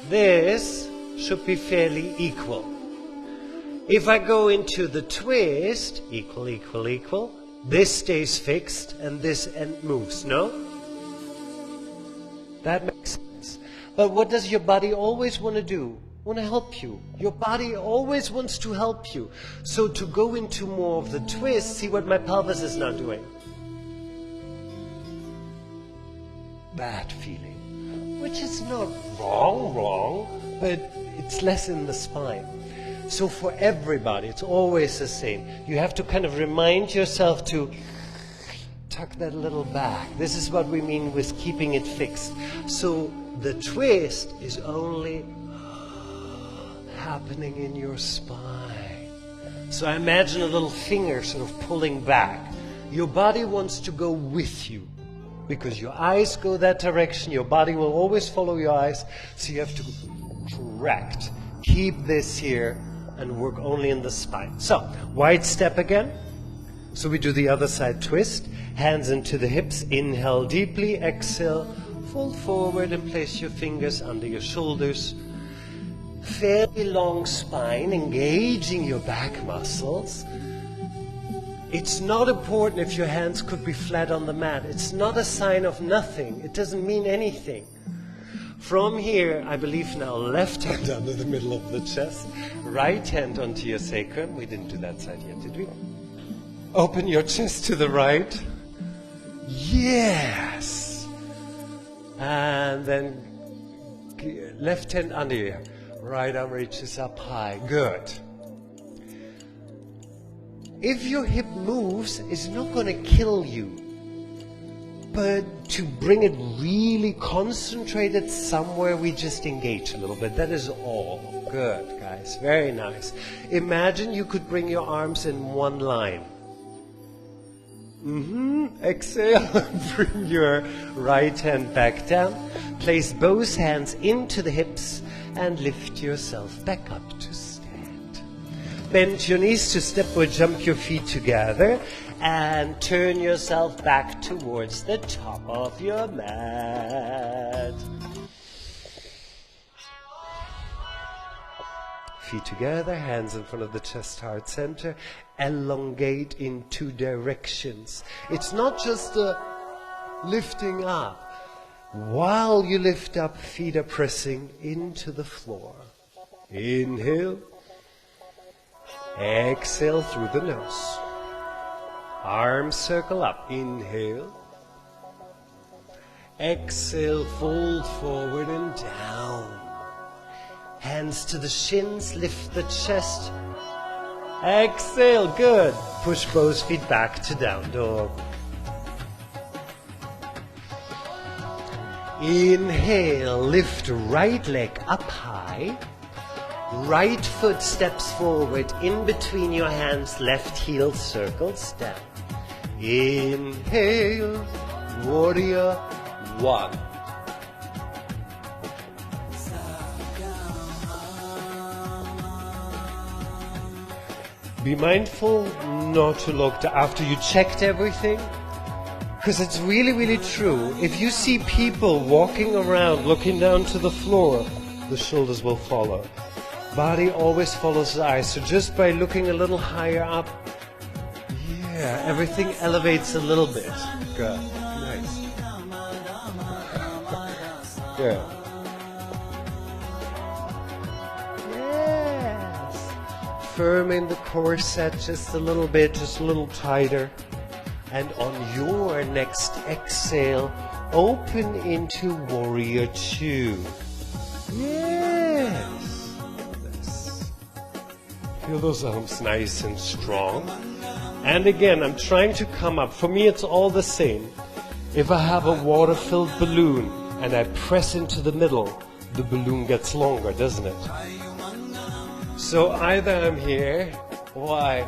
this should be fairly equal. If I go into the twist, equal, equal, equal, this stays fixed and this end moves, no? That makes sense. But what does your body always want to do? Want to help you. Your body always wants to help you. So to go into more of the twist, see what my pelvis is now doing. That feeling, which is not wrong, but it's less in the spine. So for everybody, it's always the same. You have to kind of remind yourself to tuck that little back. This is what we mean with keeping it fixed. So the twist is only happening in your spine. So I imagine a little finger sort of pulling back. Your body wants to go with you. Because your eyes go that direction, your body will always follow your eyes, so you have to correct. Keep this here and work only in the spine. So, wide step again. So we do the other side twist. Hands into the hips, inhale deeply, exhale, fold forward and place your fingers under your shoulders. Fairly long spine, engaging your back muscles. It's not important if your hands could be flat on the mat. It's not a sign of nothing. It doesn't mean anything. From here, I believe now, left hand under the middle of the chest, right hand onto your sacrum. We didn't do that side yet, did we? Open your chest to the right. Yes. And then left hand under you. Right arm reaches up high. Good. If your hip moves, it's not going to kill you. But to bring it really concentrated somewhere, we just engage a little bit. That is all. Good, guys. Very nice. Imagine you could bring your arms in one line. Exhale. Bring your right hand back down. Place both hands into the hips and lift yourself back up to stand. Bend your knees to step or jump your feet together and turn yourself back towards the top of your mat. Feet together, hands in front of the chest, heart center. Elongate in two directions. It's not just a lifting up. While you lift up, feet are pressing into the floor. Inhale. Exhale through the nose. Arms circle up. Inhale. Exhale, fold forward and down. Hands to the shins, lift the chest. Exhale, good. Push both feet back to down dog. Inhale, lift right leg up high. Right foot steps forward in between your hands, left heel circles down. Inhale, warrior one. Be mindful not to look after you checked everything. Because it's really, really true. If you see people walking around looking down to the floor, the shoulders will follow. Body always follows the eyes. So just by looking a little higher up, Yeah, everything elevates a little bit. Good. Nice. Good. Yes. Firm in the core set just a little bit, just a little tighter. And on your next exhale, open into Warrior 2. Yes. Yes. Feel those arms nice and strong. And again, I'm trying to come up. For me, it's all the same. If I have a water-filled balloon and I press into the middle, the balloon gets longer, doesn't it? So either I'm here or I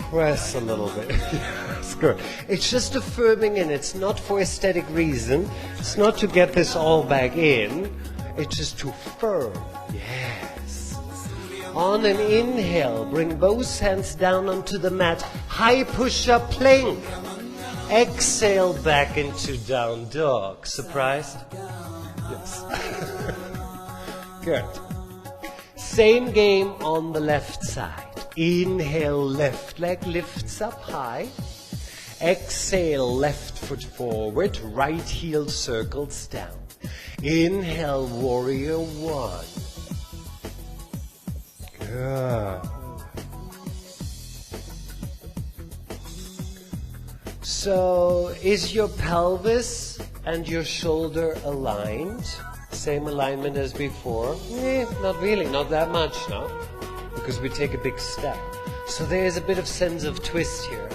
press a little bit. That's good. It's just affirming, and it's not for aesthetic reason. It's not to get this all back in. It's just to firm. Yes. On an inhale, bring both hands down onto the mat. High push-up plank. Exhale back into down dog. Surprised? Yes. Good. Same game on the left side. Inhale, left leg lifts up high. Exhale, left foot forward, right heel circles down. Inhale, warrior 1. Good. So, is your pelvis and your shoulder aligned? Same alignment as before? Not really, not that much now, because we take a big step. So there is a bit of sense of twist here.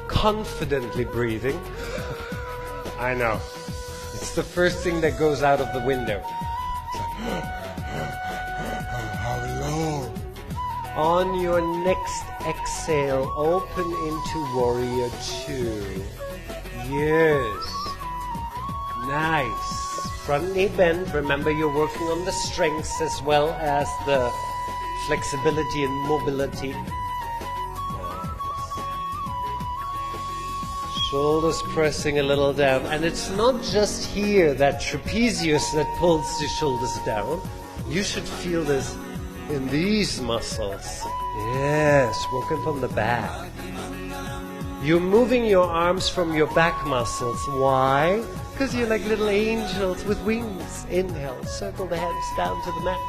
Confidently breathing. I know. It's the first thing that goes out of the window. On your next exhale, open into Warrior 2. Yes. Nice. Front knee bend. Remember, you're working on the strengths as well as the flexibility and mobility. Shoulders pressing a little down. And it's not just here, that trapezius that pulls the shoulders down. You should feel this in these muscles. Yes, working from the back. You're moving your arms from your back muscles. Why? Because you're like little angels with wings. Inhale, circle the hands down to the mat.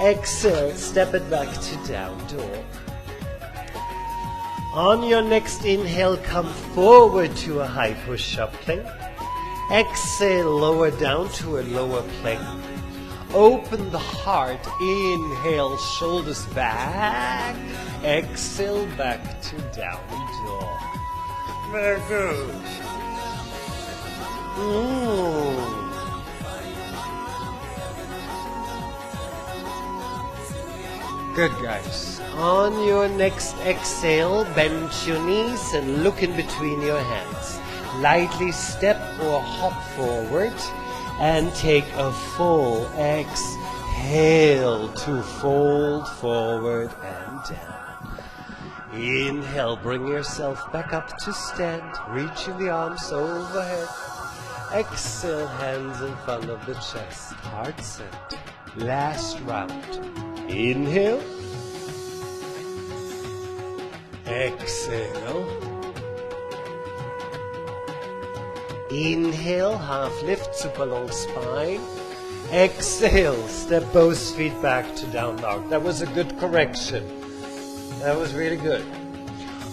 Exhale, step it back to down dog. On your next inhale, come forward to a high push-up plank. Exhale, lower down to a lower plank. Open the heart. Inhale, shoulders back. Exhale, back to down dog. Very good. Good, guys. On your next exhale, bend your knees and look in between your hands. Lightly step or hop forward and take a full exhale to fold forward and down. Inhale, bring yourself back up to stand, reaching the arms overhead. Exhale, hands in front of the chest, heart center. Last round. Inhale. Exhale. Inhale, half lift, super long spine. Exhale, step both feet back to down dog. That was a good correction. That was really good.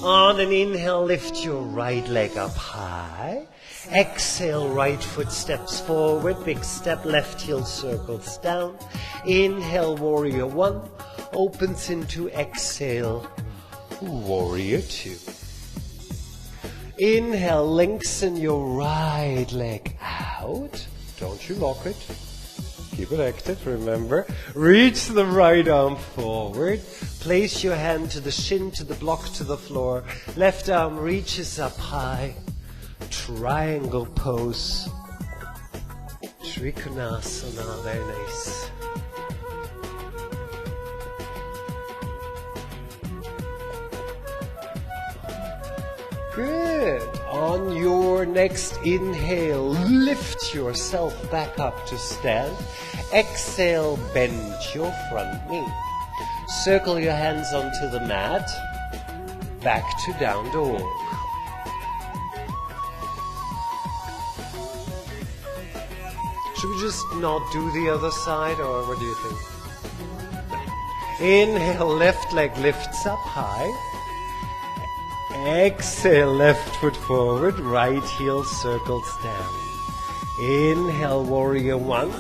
On an inhale, lift your right leg up high. Exhale, right foot steps forward. Big step, left heel circles down. Inhale, warrior 1. Opens into exhale, warrior 2. Inhale, lengthen your right leg out. Don't you lock it. Keep it active, remember. Reach the right arm forward. Place your hand to the shin, to the block, to the floor. Left arm reaches up high. Triangle pose. Trikonasana, very nice. Good. On your next inhale, lift yourself back up to stand. Exhale, bend your front knee. Circle your hands onto the mat. Back to down dog. Should we just not do the other side, or what do you think? Inhale, left leg lifts up high. Exhale, left foot forward, right heel circles down. Inhale, warrior one.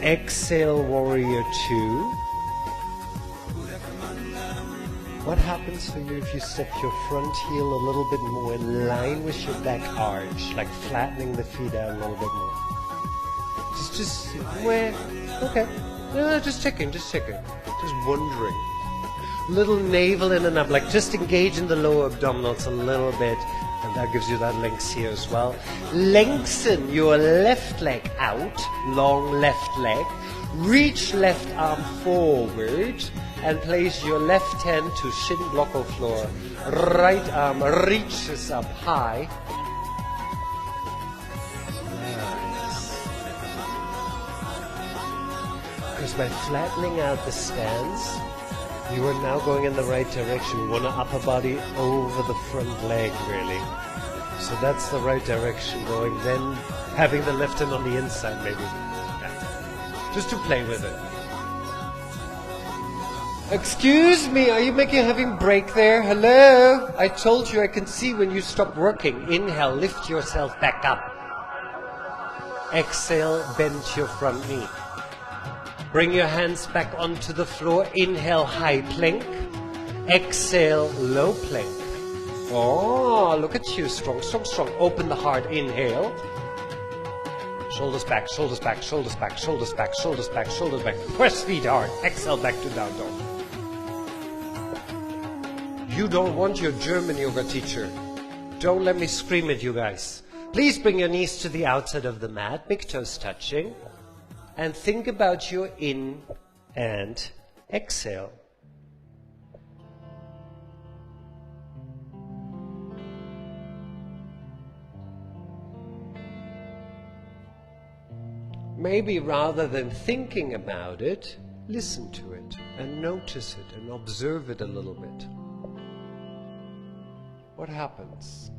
Exhale, warrior two. What happens for you if you step your front heel a little bit more in line with your back arch, like flattening the feet out a little bit more? Just where? Okay. No, just checking. Just wondering. Little navel in and up, like just engage in the lower abdominals a little bit, and that gives you that length here as well. Lengthen your left leg out, long left leg. Reach left arm forward and place your left hand to shin block or floor. Right arm reaches up high. Because by flattening out the stance, you are now going in the right direction. You want to upper body over the front leg, really. So that's the right direction going. Then having the left hand on the inside, maybe. Yeah. Just to play with it. Excuse me, are you having break there? Hello? I told you I can see when you stop working. Inhale, lift yourself back up. Exhale, bend your front knee. Bring your hands back onto the floor. Inhale, high plank. Exhale, low plank. Oh, look at you. Strong, strong, strong. Open the heart. Inhale. Shoulders back, shoulders back, shoulders back, shoulders back, shoulders back, shoulders back. Press feet hard. Exhale, back to down dog. You don't want your German yoga teacher. Don't let me scream at you guys. Please bring your knees to the outside of the mat. Big toes touching. And think about your in and exhale. Maybe rather than thinking about it, listen to it and notice it and observe it a little bit. What happens?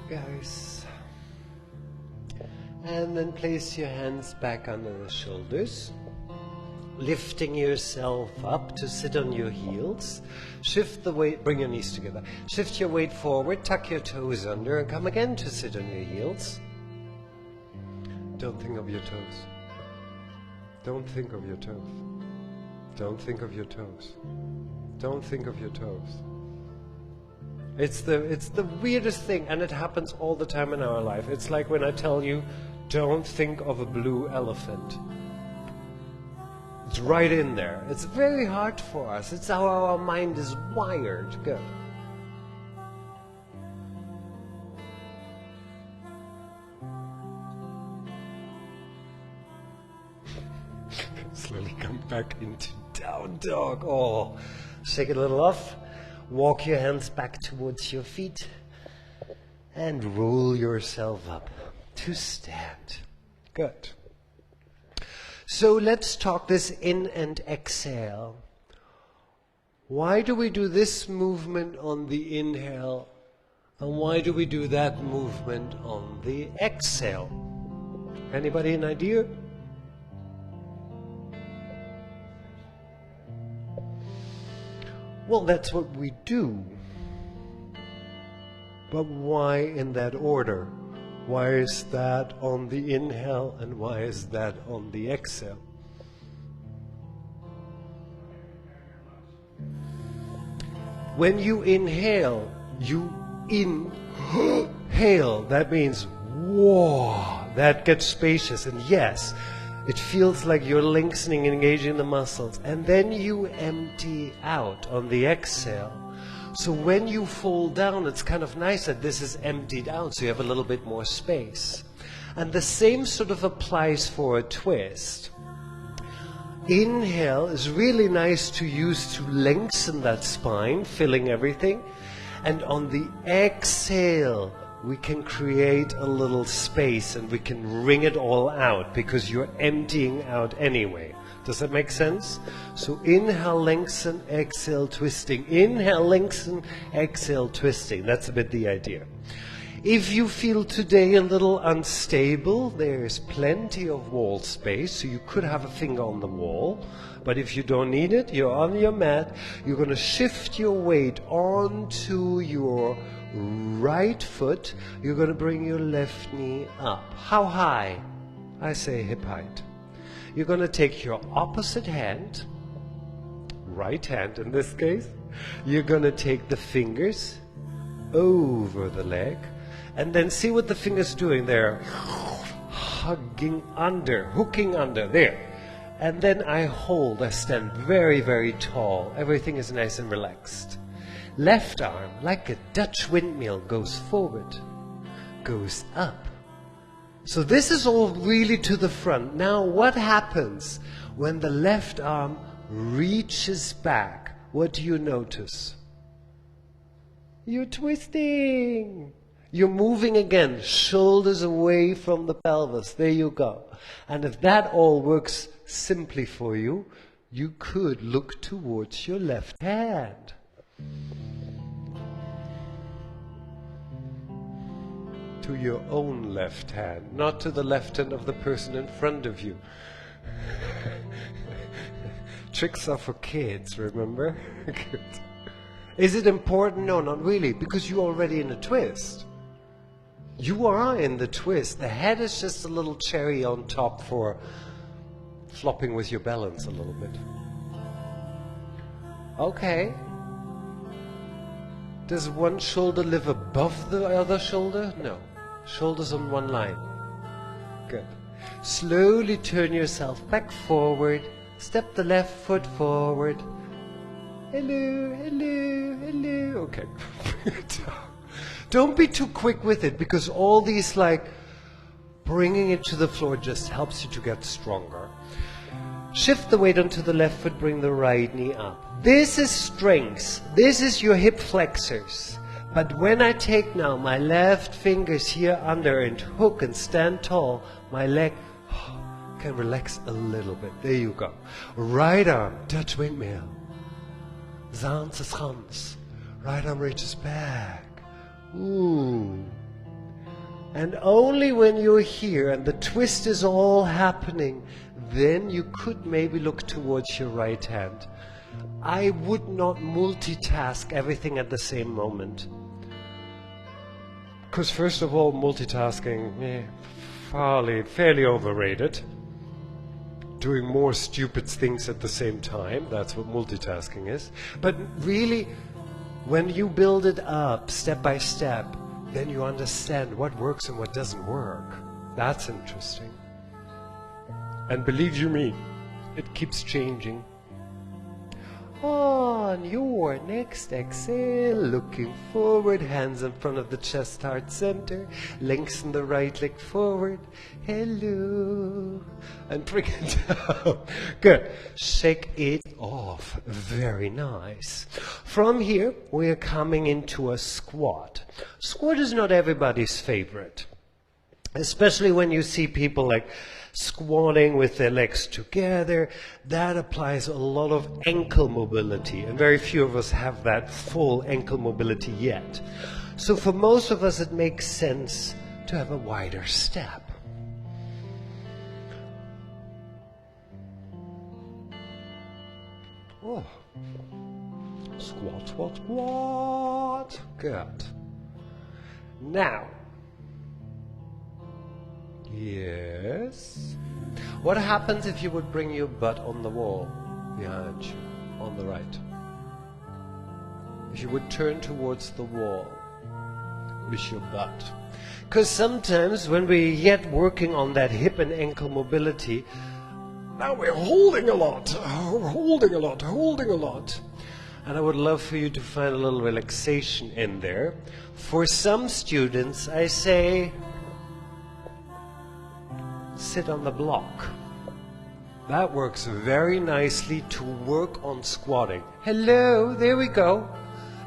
Guys, and then place your hands back under the shoulders, lifting yourself up to sit on your heels. Shift the weight, bring your knees together, shift your weight forward, tuck your toes under and come again to sit on your heels. Don't think of your toes. Don't think of your toes. Don't think of your toes. Don't think of your toes. It's the weirdest thing, and it happens all the time in our life. It's like when I tell you, don't think of a blue elephant. It's right in there. It's very hard for us. It's how our mind is wired. Good. Slowly come back into down dog. Oh, shake it a little off. Walk your hands back towards your feet and roll yourself up to stand. Good. So let's talk this in and exhale. Why do we do this movement on the inhale and why do we do that movement on the exhale? Anybody an idea? Well, that's what we do. But why in that order? Why is that on the inhale and why is that on the exhale? When you inhale, you inhale. That means, whoa, that gets spacious. And yes, it feels like you're lengthening and engaging the muscles. And then you empty out on the exhale. So when you fall down, it's kind of nice that this is emptied out, so you have a little bit more space. And the same sort of applies for a twist. Inhale is really nice to use to lengthen that spine, filling everything. And on the exhale, we can create a little space and we can wring it all out because you're emptying out anyway. Does that make sense? So inhale, lengthen, exhale, twisting. Inhale, lengthen, exhale, twisting. That's a bit the idea. If you feel today a little unstable, there's plenty of wall space, so you could have a finger on the wall. But if you don't need it, you're on your mat. You're going to shift your weight onto your right foot. You're going to bring your left knee up. How high? I say hip height. You're going to take your opposite hand, right hand in this case. You're going to take the fingers over the leg. And then see what the finger's doing there. Hugging under, hooking under, there. And then I hold, I stand very, very tall. Everything is nice and relaxed. Left arm, like a Dutch windmill, goes forward, goes up. So this is all really to the front. Now what happens when the left arm reaches back? What do you notice? You're twisting. You're moving again, shoulders away from the pelvis. There you go. And if that all works simply for you, you could look towards your left hand. To your own left hand, not to the left hand of the person in front of you. Tricks are for kids, remember? Good. Is it important? No, not really, because you're already in a twist. You are in the twist. The head is just a little cherry on top for flopping with your balance a little bit. Okay. Does one shoulder live above the other shoulder? No. Shoulders on one line. Good. Slowly turn yourself back forward. Step the left foot forward. Hello, hello, hello. Okay. Don't be too quick with it, because all these, like, bringing it to the floor just helps you to get stronger. Shift the weight onto the left foot, bring the right knee up. This is strength. This is your hip flexors. But when I take now my left fingers here under and hook and stand tall, my leg can relax a little bit. There you go. Right arm, Dutch windmill. Zaanse schans. Right arm reaches back. Ooh. And only when you're here and the twist is all happening, then you could maybe look towards your right hand. I would not multitask everything at the same moment. Because first of all, multitasking, fairly overrated. Doing more stupid things at the same time, that's what multitasking is. But really, when you build it up step by step, then you understand what works and what doesn't work. That's interesting. And believe you me, it keeps changing. On your next exhale, looking forward, hands in front of the chest, heart center, lengthen the right leg forward, hello, and bring it down. Good. Shake it off. Very nice. From here, we are coming into a squat. Squat is not everybody's favorite, especially when you see people like squatting with their legs together. That applies a lot of ankle mobility, and very few of us have that full ankle mobility yet. So for most of us, it makes sense to have a wider step. Oh. Squat, squat, squat. Good. Now, Yes. What happens if you would bring your butt on the wall behind you, on the right? If you would turn towards the wall with your butt. Because sometimes when we're yet working on that hip and ankle mobility, now we're holding a lot. And I would love for you to find a little relaxation in there. For some students, I say, sit on the block. That works very nicely to work on squatting. Hello, there we go.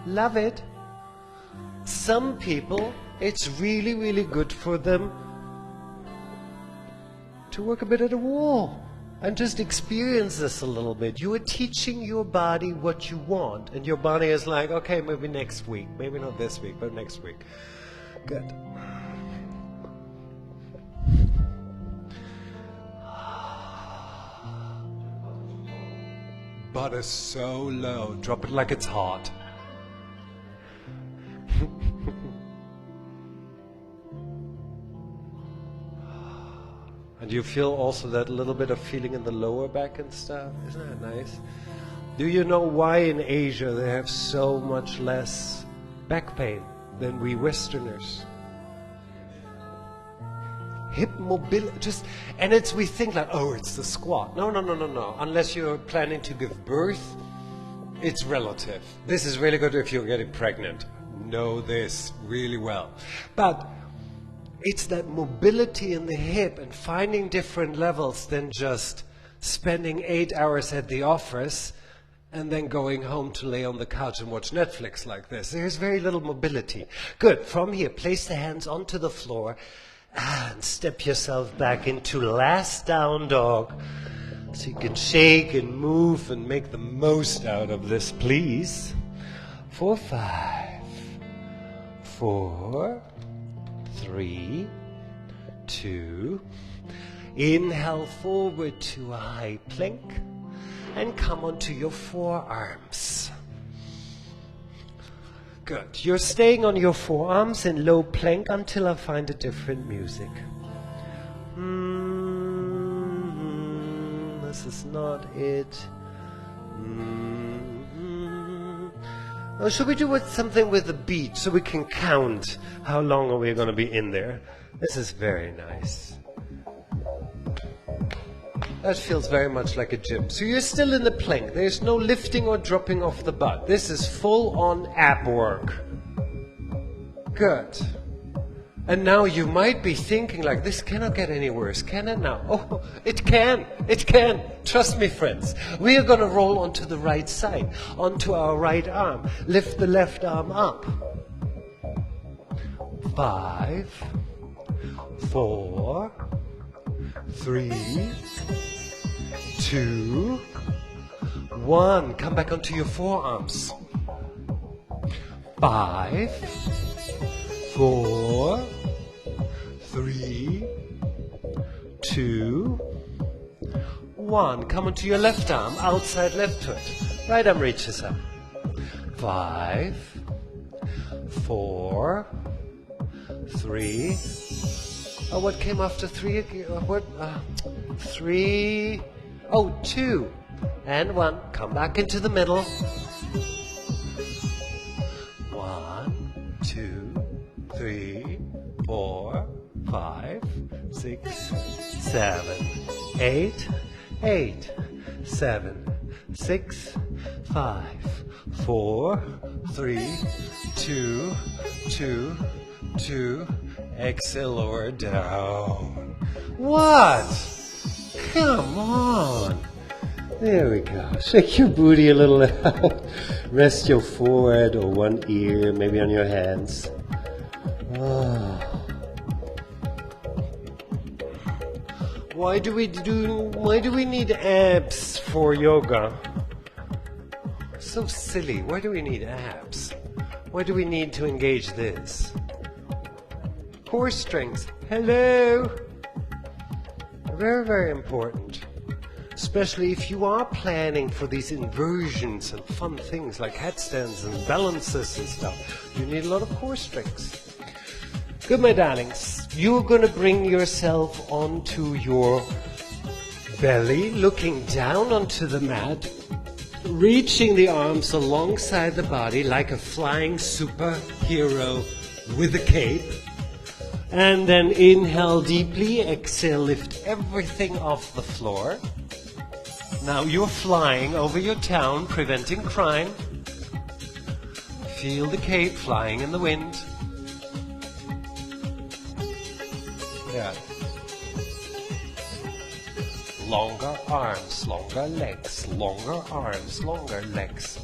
Love it. Some people, it's really, really good for them to work a bit at a wall and just experience this a little bit. You are teaching your body what you want, and your body is like, okay, maybe next week, maybe not this week, but next week. Good. Butt is so low. Drop it like it's hot. And you feel also that little bit of feeling in the lower back and stuff. Isn't that nice? Do you know why in Asia they have so much less back pain than we Westerners? Hip mobility, and we think like, oh, it's the squat. No. Unless you're planning to give birth, it's relative. This is really good if you're getting pregnant. Know this really well. But it's that mobility in the hip and finding different levels than just spending 8 hours at the office and then going home to lay on the couch and watch Netflix like this. There's very little mobility. Good. From here, place the hands onto the floor and step yourself back into last down dog. So you can shake and move and make the most out of this, please. 4, 5, 4, 3, 2. Inhale forward to a high plank and come onto your forearms. Good. You're staying on your forearms in low plank until I find a different music. This is not it. Or should we do something with the beat so we can count how long are we going to be in there? This is very nice. That feels very much like a gym. So you're still in the plank. There's no lifting or dropping off the butt. This is full-on ab work. Good. And now you might be thinking like, this cannot get any worse, can it now? Oh, it can. It can. Trust me, friends. We are going to roll onto the right side, onto our right arm. Lift the left arm up. 5, 4, 3, 2, 1. Come back onto your forearms. 5, 4, 3, 2, 1. Come onto your left arm, outside left foot. Right arm reaches up. 5, 4, 3. Oh, what came after 3? What? 3. Oh, 2. And 1. Come back into the middle. 1, 2, 3, 4, 5, 6, 7, 8, 8, 7, 6, 5, 4, 3, 2, 2, 2. Exhale, lower down. What? Come on. There we go. Shake your booty a little out. Rest your forehead or one ear, maybe on your hands. Oh. Why do we need abs for yoga? So silly. Why do we need abs? Why do we need to engage this? Core strength. Hello. Very, very important. Especially if you are planning for these inversions and fun things like headstands and balances and stuff. You need a lot of core strength. Good, my darlings. You're going to bring yourself onto your belly, looking down onto the mat, reaching the arms alongside the body like a flying superhero with a cape. And then inhale deeply, exhale, lift everything off the floor. Now you're flying over your town, preventing crime. Feel the cape flying in the wind. Yeah. Longer arms, longer legs, longer arms, longer legs.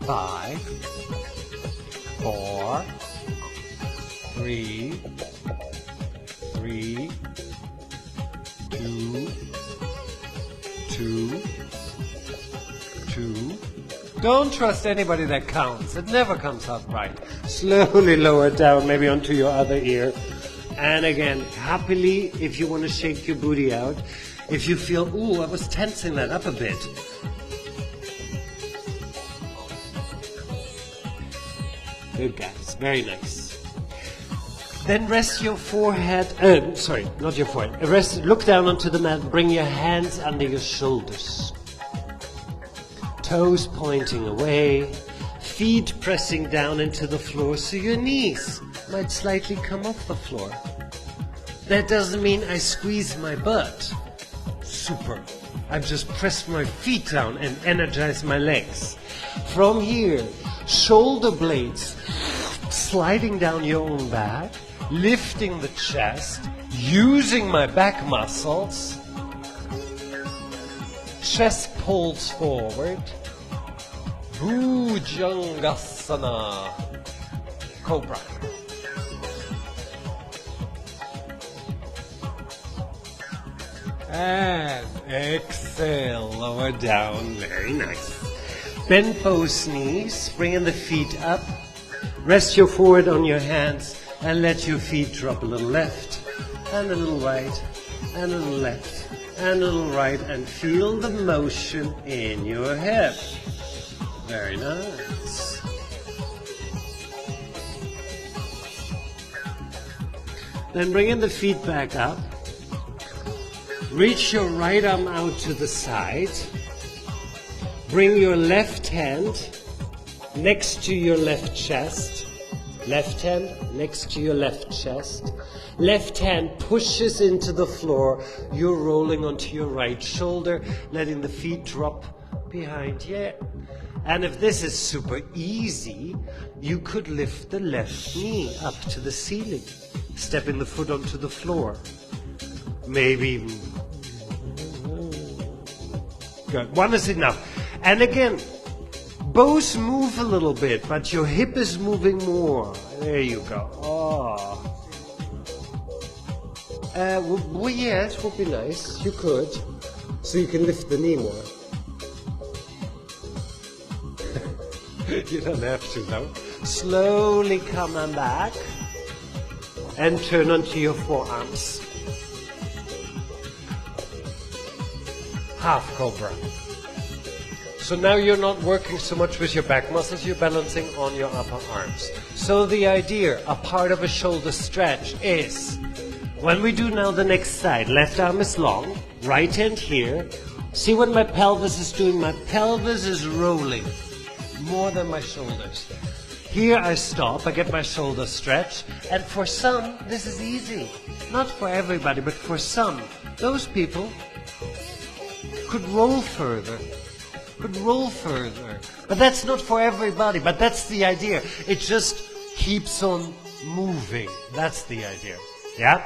5, 4, 3, 2, 2. Don't trust anybody that counts. It never comes out right. Slowly lower it down, maybe onto your other ear. And again, happily, if you want to shake your booty out, if you feel, ooh, I was tensing that up a bit. Good guys, very nice. Then rest your forehead, sorry, not your forehead. Look down onto the mat, bring your hands under your shoulders. Toes pointing away, feet pressing down into the floor so your knees might slightly come off the floor. That doesn't mean I squeeze my butt. Super. I've just pressed my feet down and energized my legs. From here, shoulder blades sliding down your own back, lifting the chest, using my back muscles. Chest pulls forward. Bhujangasana. Cobra. And exhale, lower down. Very nice. Bend both knees, bringing the feet up. Rest your forehead on your hands and let your feet drop a little left and a little right and a little left and a little right, and feel the motion in your hip. Very nice. Then bringing the feet back up. Reach your right arm out to the side. Bring your left hand next to your left chest. Left hand next to your left chest. Left hand pushes into the floor. You're rolling onto your right shoulder, letting the feet drop behind you. And if this is super easy, you could lift the left knee up to the ceiling, stepping the foot onto the floor. Maybe good. One is enough. And again, both move a little bit, but your hip is moving more. There you go. Oh. Well, yes, would be nice. You could. So you can lift the knee more. You don't have to, though. Slowly come on back and turn onto your forearms. Half cobra. So now you're not working so much with your back muscles, you're balancing on your upper arms. So the idea, a part of a shoulder stretch is, when we do now the next side, left arm is long, right hand here. See what my pelvis is doing? My pelvis is rolling more than my shoulders. Here I stop, I get my shoulder stretch, and for some, this is easy. Not for everybody, but for some, those people could roll further. But that's not for everybody, but that's the idea. It just keeps on moving. That's the idea. Yeah?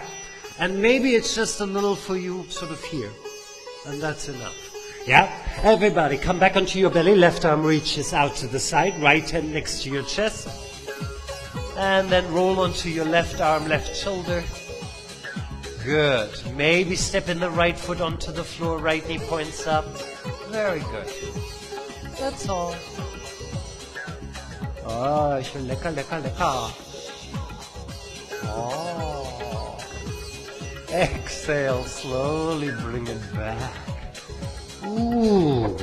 And maybe it's just a little for you sort of here. And that's enough. Yeah? Everybody, come back onto your belly. Left arm reaches out to the side. Right hand next to your chest. And then roll onto your left arm, left shoulder. Good. Maybe step in the right foot onto the floor. Right knee points up. Very good. That's all. Oh, schön lecker, lecker, lecker. Oh. Exhale, slowly bring it back. Ooh.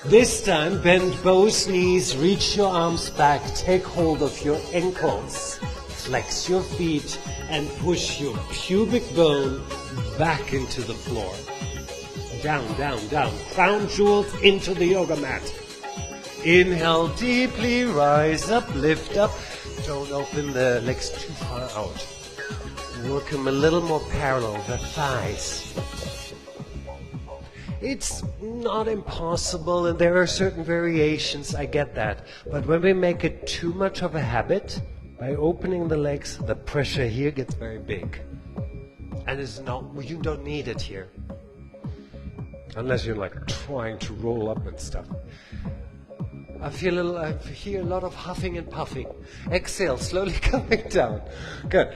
This time, bend both knees, reach your arms back, take hold of your ankles, flex your feet, and push your pubic bone back into the floor. Down, down, down. Crown jewels into the yoga mat. Inhale deeply, rise up, lift up. Don't open the legs too far out. Work them a little more parallel, the thighs. It's not impossible, and there are certain variations, I get that. But when we make it too much of a habit, by opening the legs, the pressure here gets very big. And it's not, you don't need it here. Unless you're like trying to roll up and stuff. I hear a lot of huffing and puffing. Exhale, slowly coming down. Good.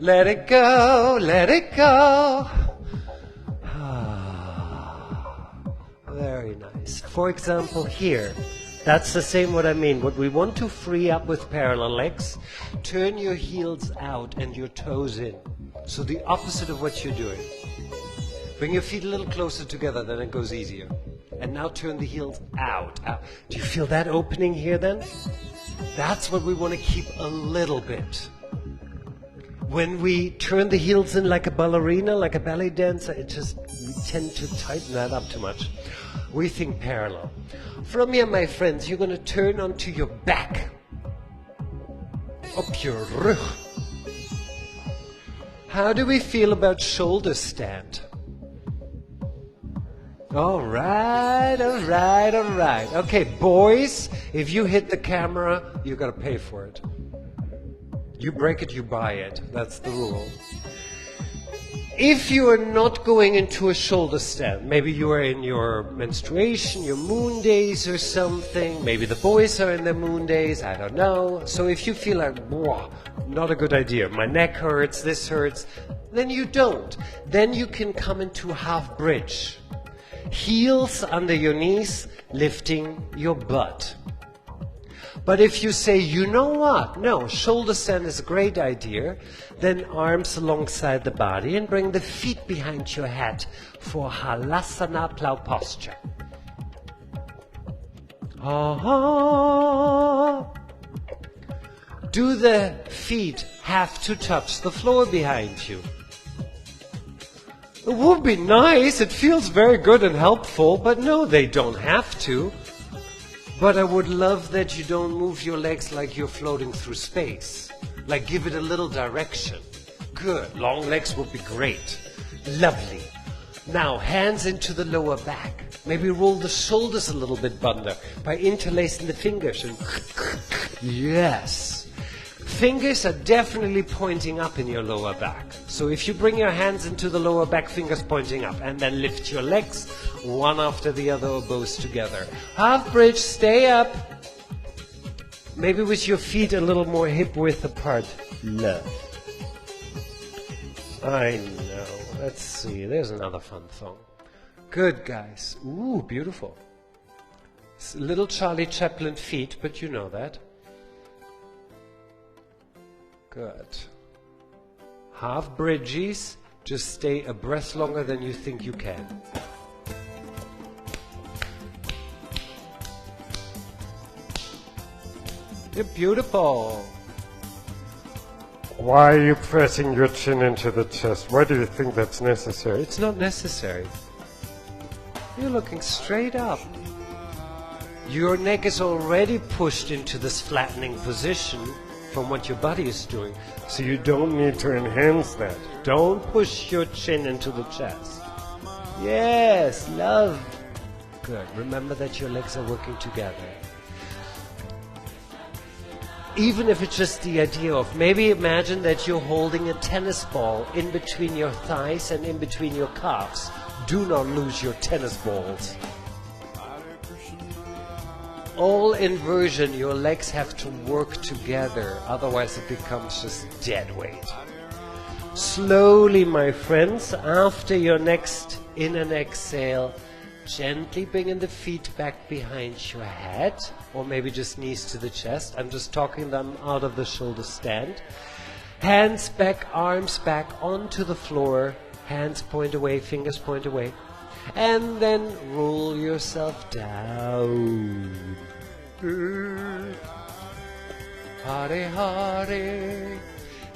Let it go, let it go. Very nice. For example, here, that's the same what I mean. What we want to free up with parallel legs, turn your heels out and your toes in. So the opposite of what you're doing. Bring your feet a little closer together, then it goes easier. And now turn the heels out. Do you feel that opening here then? That's what we want to keep a little bit. When we turn the heels in like a ballerina, like a ballet dancer, we tend to tighten that up too much. We think parallel. From here, my friends, you're going to turn onto your back. Op your rug. How do we feel about shoulder stand? All right. Okay, boys, if you hit the camera, you got to pay for it. You break it, you buy it. That's the rule. If you are not going into a shoulder stand, maybe you are in your menstruation, your moon days or something, maybe the boys are in their moon days, I don't know. So if you feel like, not a good idea, my neck hurts, this hurts, then you don't. Then you can come into half bridge. Heels under your knees, lifting your butt. But if you say, you know what, no, shoulder stand is a great idea, then arms alongside the body and bring the feet behind your head for Halasana plow posture. Do the feet have to touch the floor behind you? It would be nice, it feels very good and helpful, but no, they don't have to. But I would love that you don't move your legs like you're floating through space. Like give it a little direction. Good, long legs would be great. Lovely. Now hands into the lower back. Maybe roll the shoulders a little bit under by interlacing the fingers. And yes. Fingers are definitely pointing up in your lower back. So if you bring your hands into the lower back, fingers pointing up, and then lift your legs, one after the other or both together. Half bridge, stay up. Maybe with your feet a little more hip width apart. Love. I know. Let's see. There's another fun song. Good, guys. Ooh, beautiful. It's little Charlie Chaplin feet, but you know that. Good. Half bridges, just stay a breath longer than you think you can. You're beautiful. Why are you pressing your chin into the chest? Why do you think that's necessary? It's not necessary. You're looking straight up. Your neck is already pushed into this flattening position from what your body is doing, so you don't need to enhance that. Don't push your chin into the chest. Yes, love. Good. Remember that your legs are working together. Even if it's just the idea of, maybe imagine that you're holding a tennis ball in between your thighs and in between your calves. Do not lose your tennis balls. All inversion, your legs have to work together, otherwise it becomes just dead weight. Slowly, my friends, after your next in and exhale, gently bringing the feet back behind your head, or maybe just knees to the chest. I'm just talking them out of the shoulder stand. Hands back, arms back onto the floor, hands point away, fingers point away. And then roll yourself down. Hare Hare.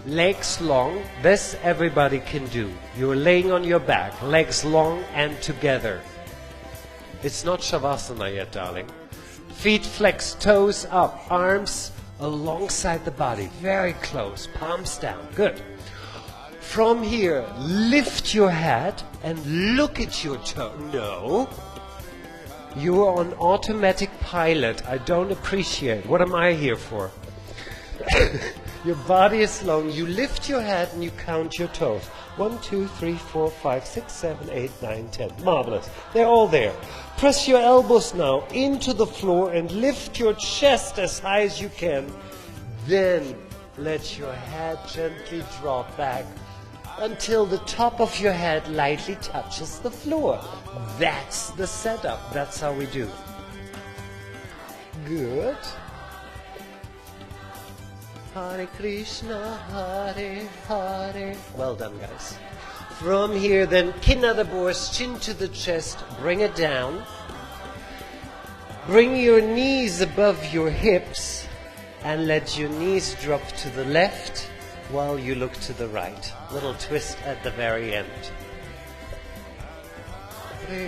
Legs long. This everybody can do. You're laying on your back, legs long and together. It's not Shavasana yet, darling. Feet flexed, toes up, arms alongside the body, very close, palms down. Good. From here, lift your head and look at your toe. No. You are on automatic pilot. I don't appreciate. What am I here for? Your body is long. You lift your head and you count your toes. 1, 2, 3, 4, 5, 6, 7, 8, 9, 10. Marvelous. They're all there. Press your elbows now into the floor and lift your chest as high as you can. Then let your head gently drop back until the top of your head lightly touches the floor. That's the setup. That's how we do. Good. Hare Krishna, Hare Hare. Well done, guys. From here, then, Kinadabors, chin to the chest, bring it down. Bring your knees above your hips and let your knees drop to the left while you look to the right. Little twist at the very end. Hare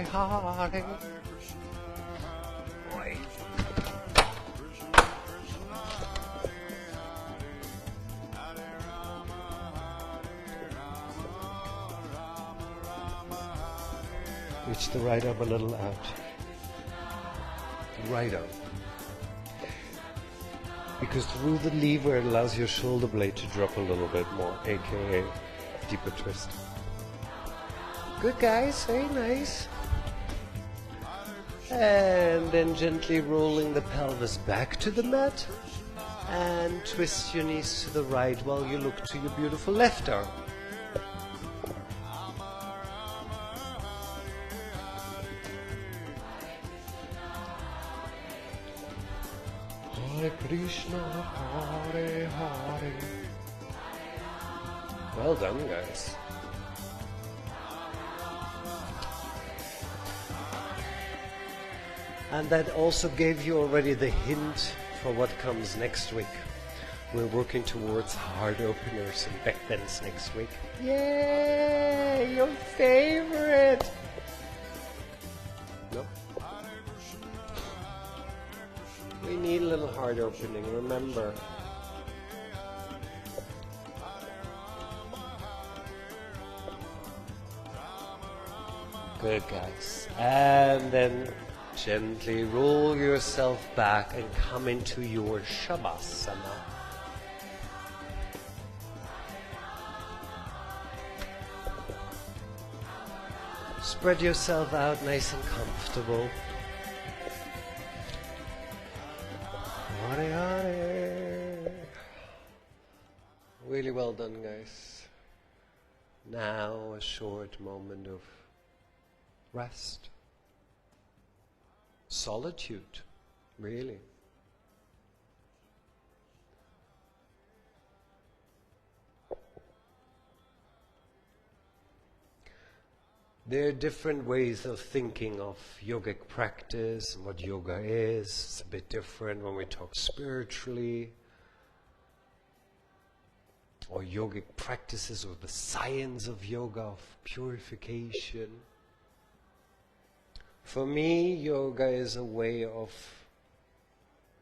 Hare. Reach the right arm a little out. Right arm. Because through the lever it allows your shoulder blade to drop a little bit more, aka deeper twist. Good, guys, very nice. And then gently rolling the pelvis back to the mat and twist your knees to the right while you look to your beautiful left arm. Hare Krishna, Hare Hare. Well done, guys. And that also gave you already the hint for what comes next week. We're working towards heart openers and back bends next week. Yay! Your favorite! Nope. We need a little heart opening, remember. Good, guys. And then gently roll yourself back and come into your Shavasana. Spread yourself out nice and comfortable. Hare Hare. Really well done, guys. Now a short moment of rest. Solitude, really. There are different ways of thinking of yogic practice and what yoga is. It's a bit different when we talk spiritually, or yogic practices, or the science of yoga, of purification. For me, yoga is a way of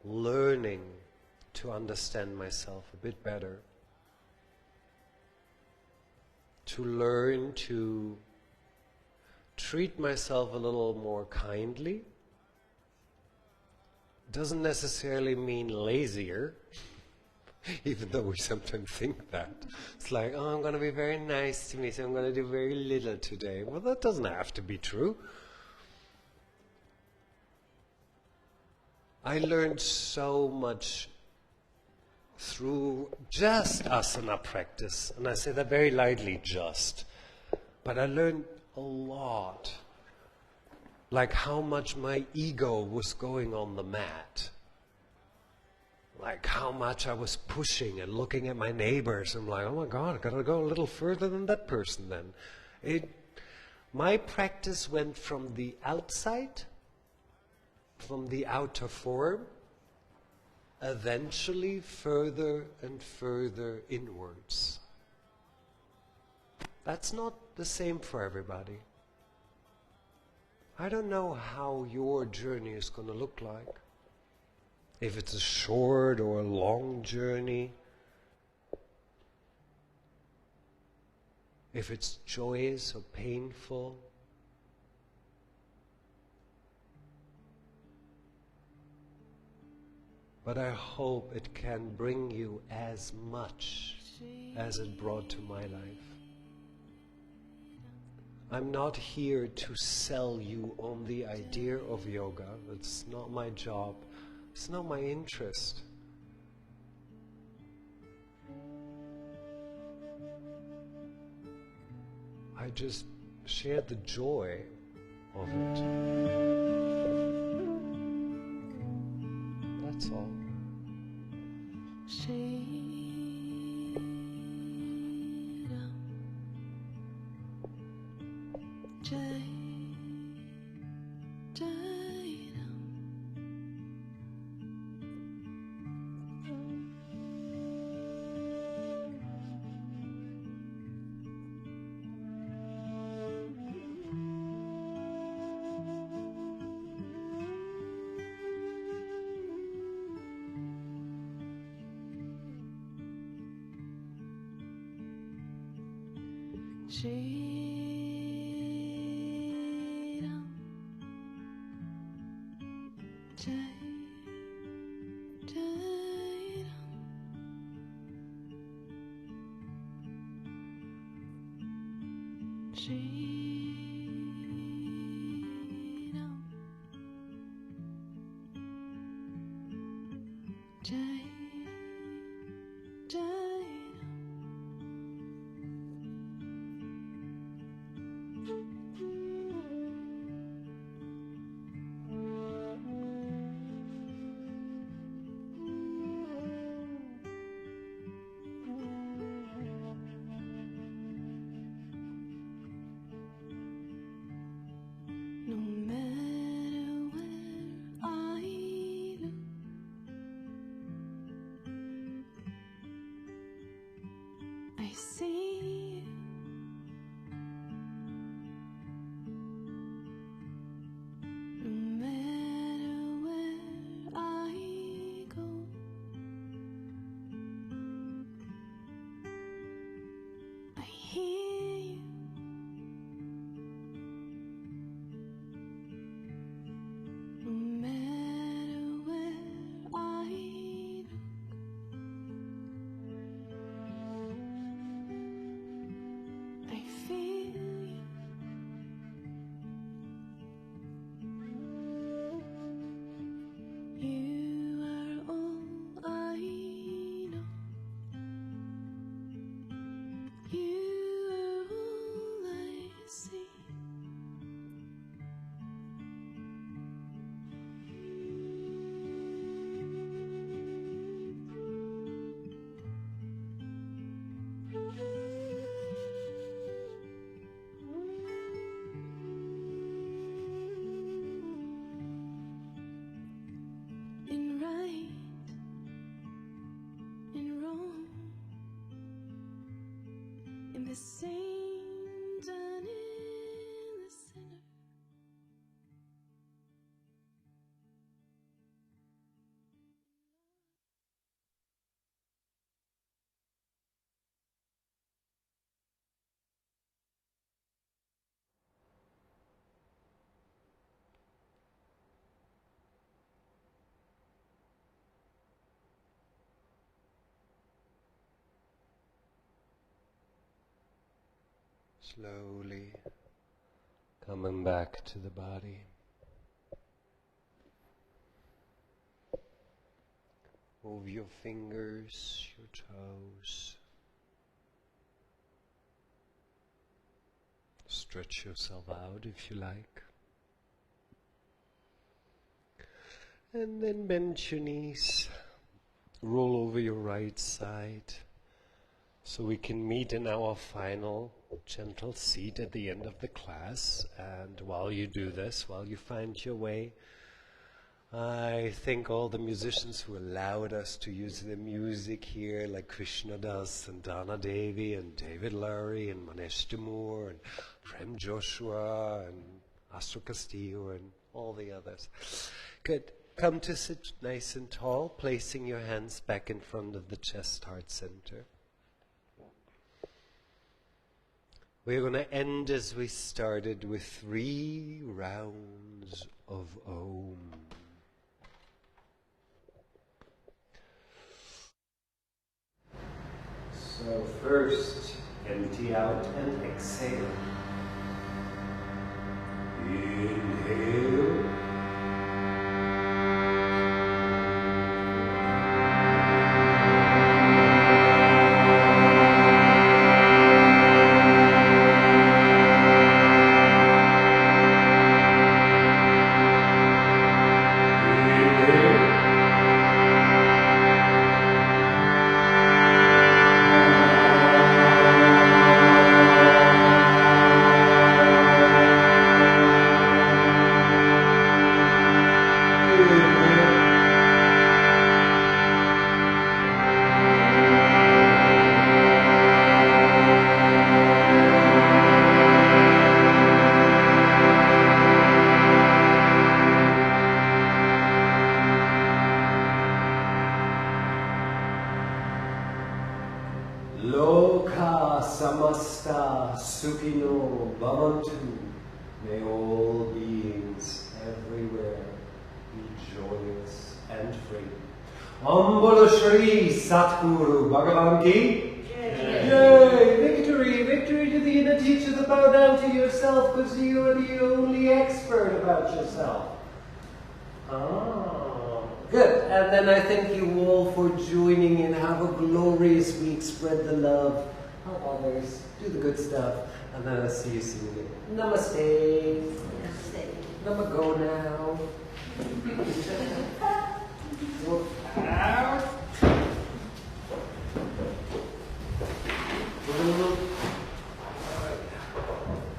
learning to understand myself a bit better, to learn to treat myself a little more kindly. Doesn't necessarily mean lazier, even though we sometimes think that. It's like, oh, I'm going to be very nice to me, so I'm going to do very little today. Well, that doesn't have to be true. I learned so much through just asana practice, and I say that very lightly, just. But I learned a lot, like how much my ego was going on the mat. Like how much I was pushing and looking at my neighbors. I'm like, oh my God, I gotta go a little further than that person then. My practice went from the outside, from the outer form, eventually further and further inwards. That's not the same for everybody. I don't know how your journey is going to look like. If it's a short or a long journey. If it's joyous or painful. But I hope it can bring you as much as it brought to my life. I'm not here to sell you on the idea of yoga. It's not my job. It's not my interest. I just share the joy of it. That's all. Slowly coming back to the body. Move your fingers, your toes. Stretch yourself out if you like. And then bend your knees roll over your right side so we can meet in our final gentle seat at the end of the class. And while you do this, while you find your way, I thank all the musicians who allowed us to use the music here, like Krishna Das and Dana Devi and David Lurie and Manesh Moore and Prem Joshua and Astro Castillo and all the others. Good. Come to sit nice and tall, placing your hands back in front of the chest heart center. We're going to end as we started with 3 rounds of Om. So first, empty out and exhale. Inhale. Loka samasta sukhino bhavantu. May all beings everywhere be joyous and free. Om Bolo Shri Satguru Bhagavan Ki. Yay! Victory! Victory to the inner teacher. Bow down to yourself, because you are the only expert about yourself. Good. And then I thank you all for joining in. Have a glorious week. Spread the love. Help others. Do the good stuff. And then I'll see you soon again. Namaste. Namaste. Namago now.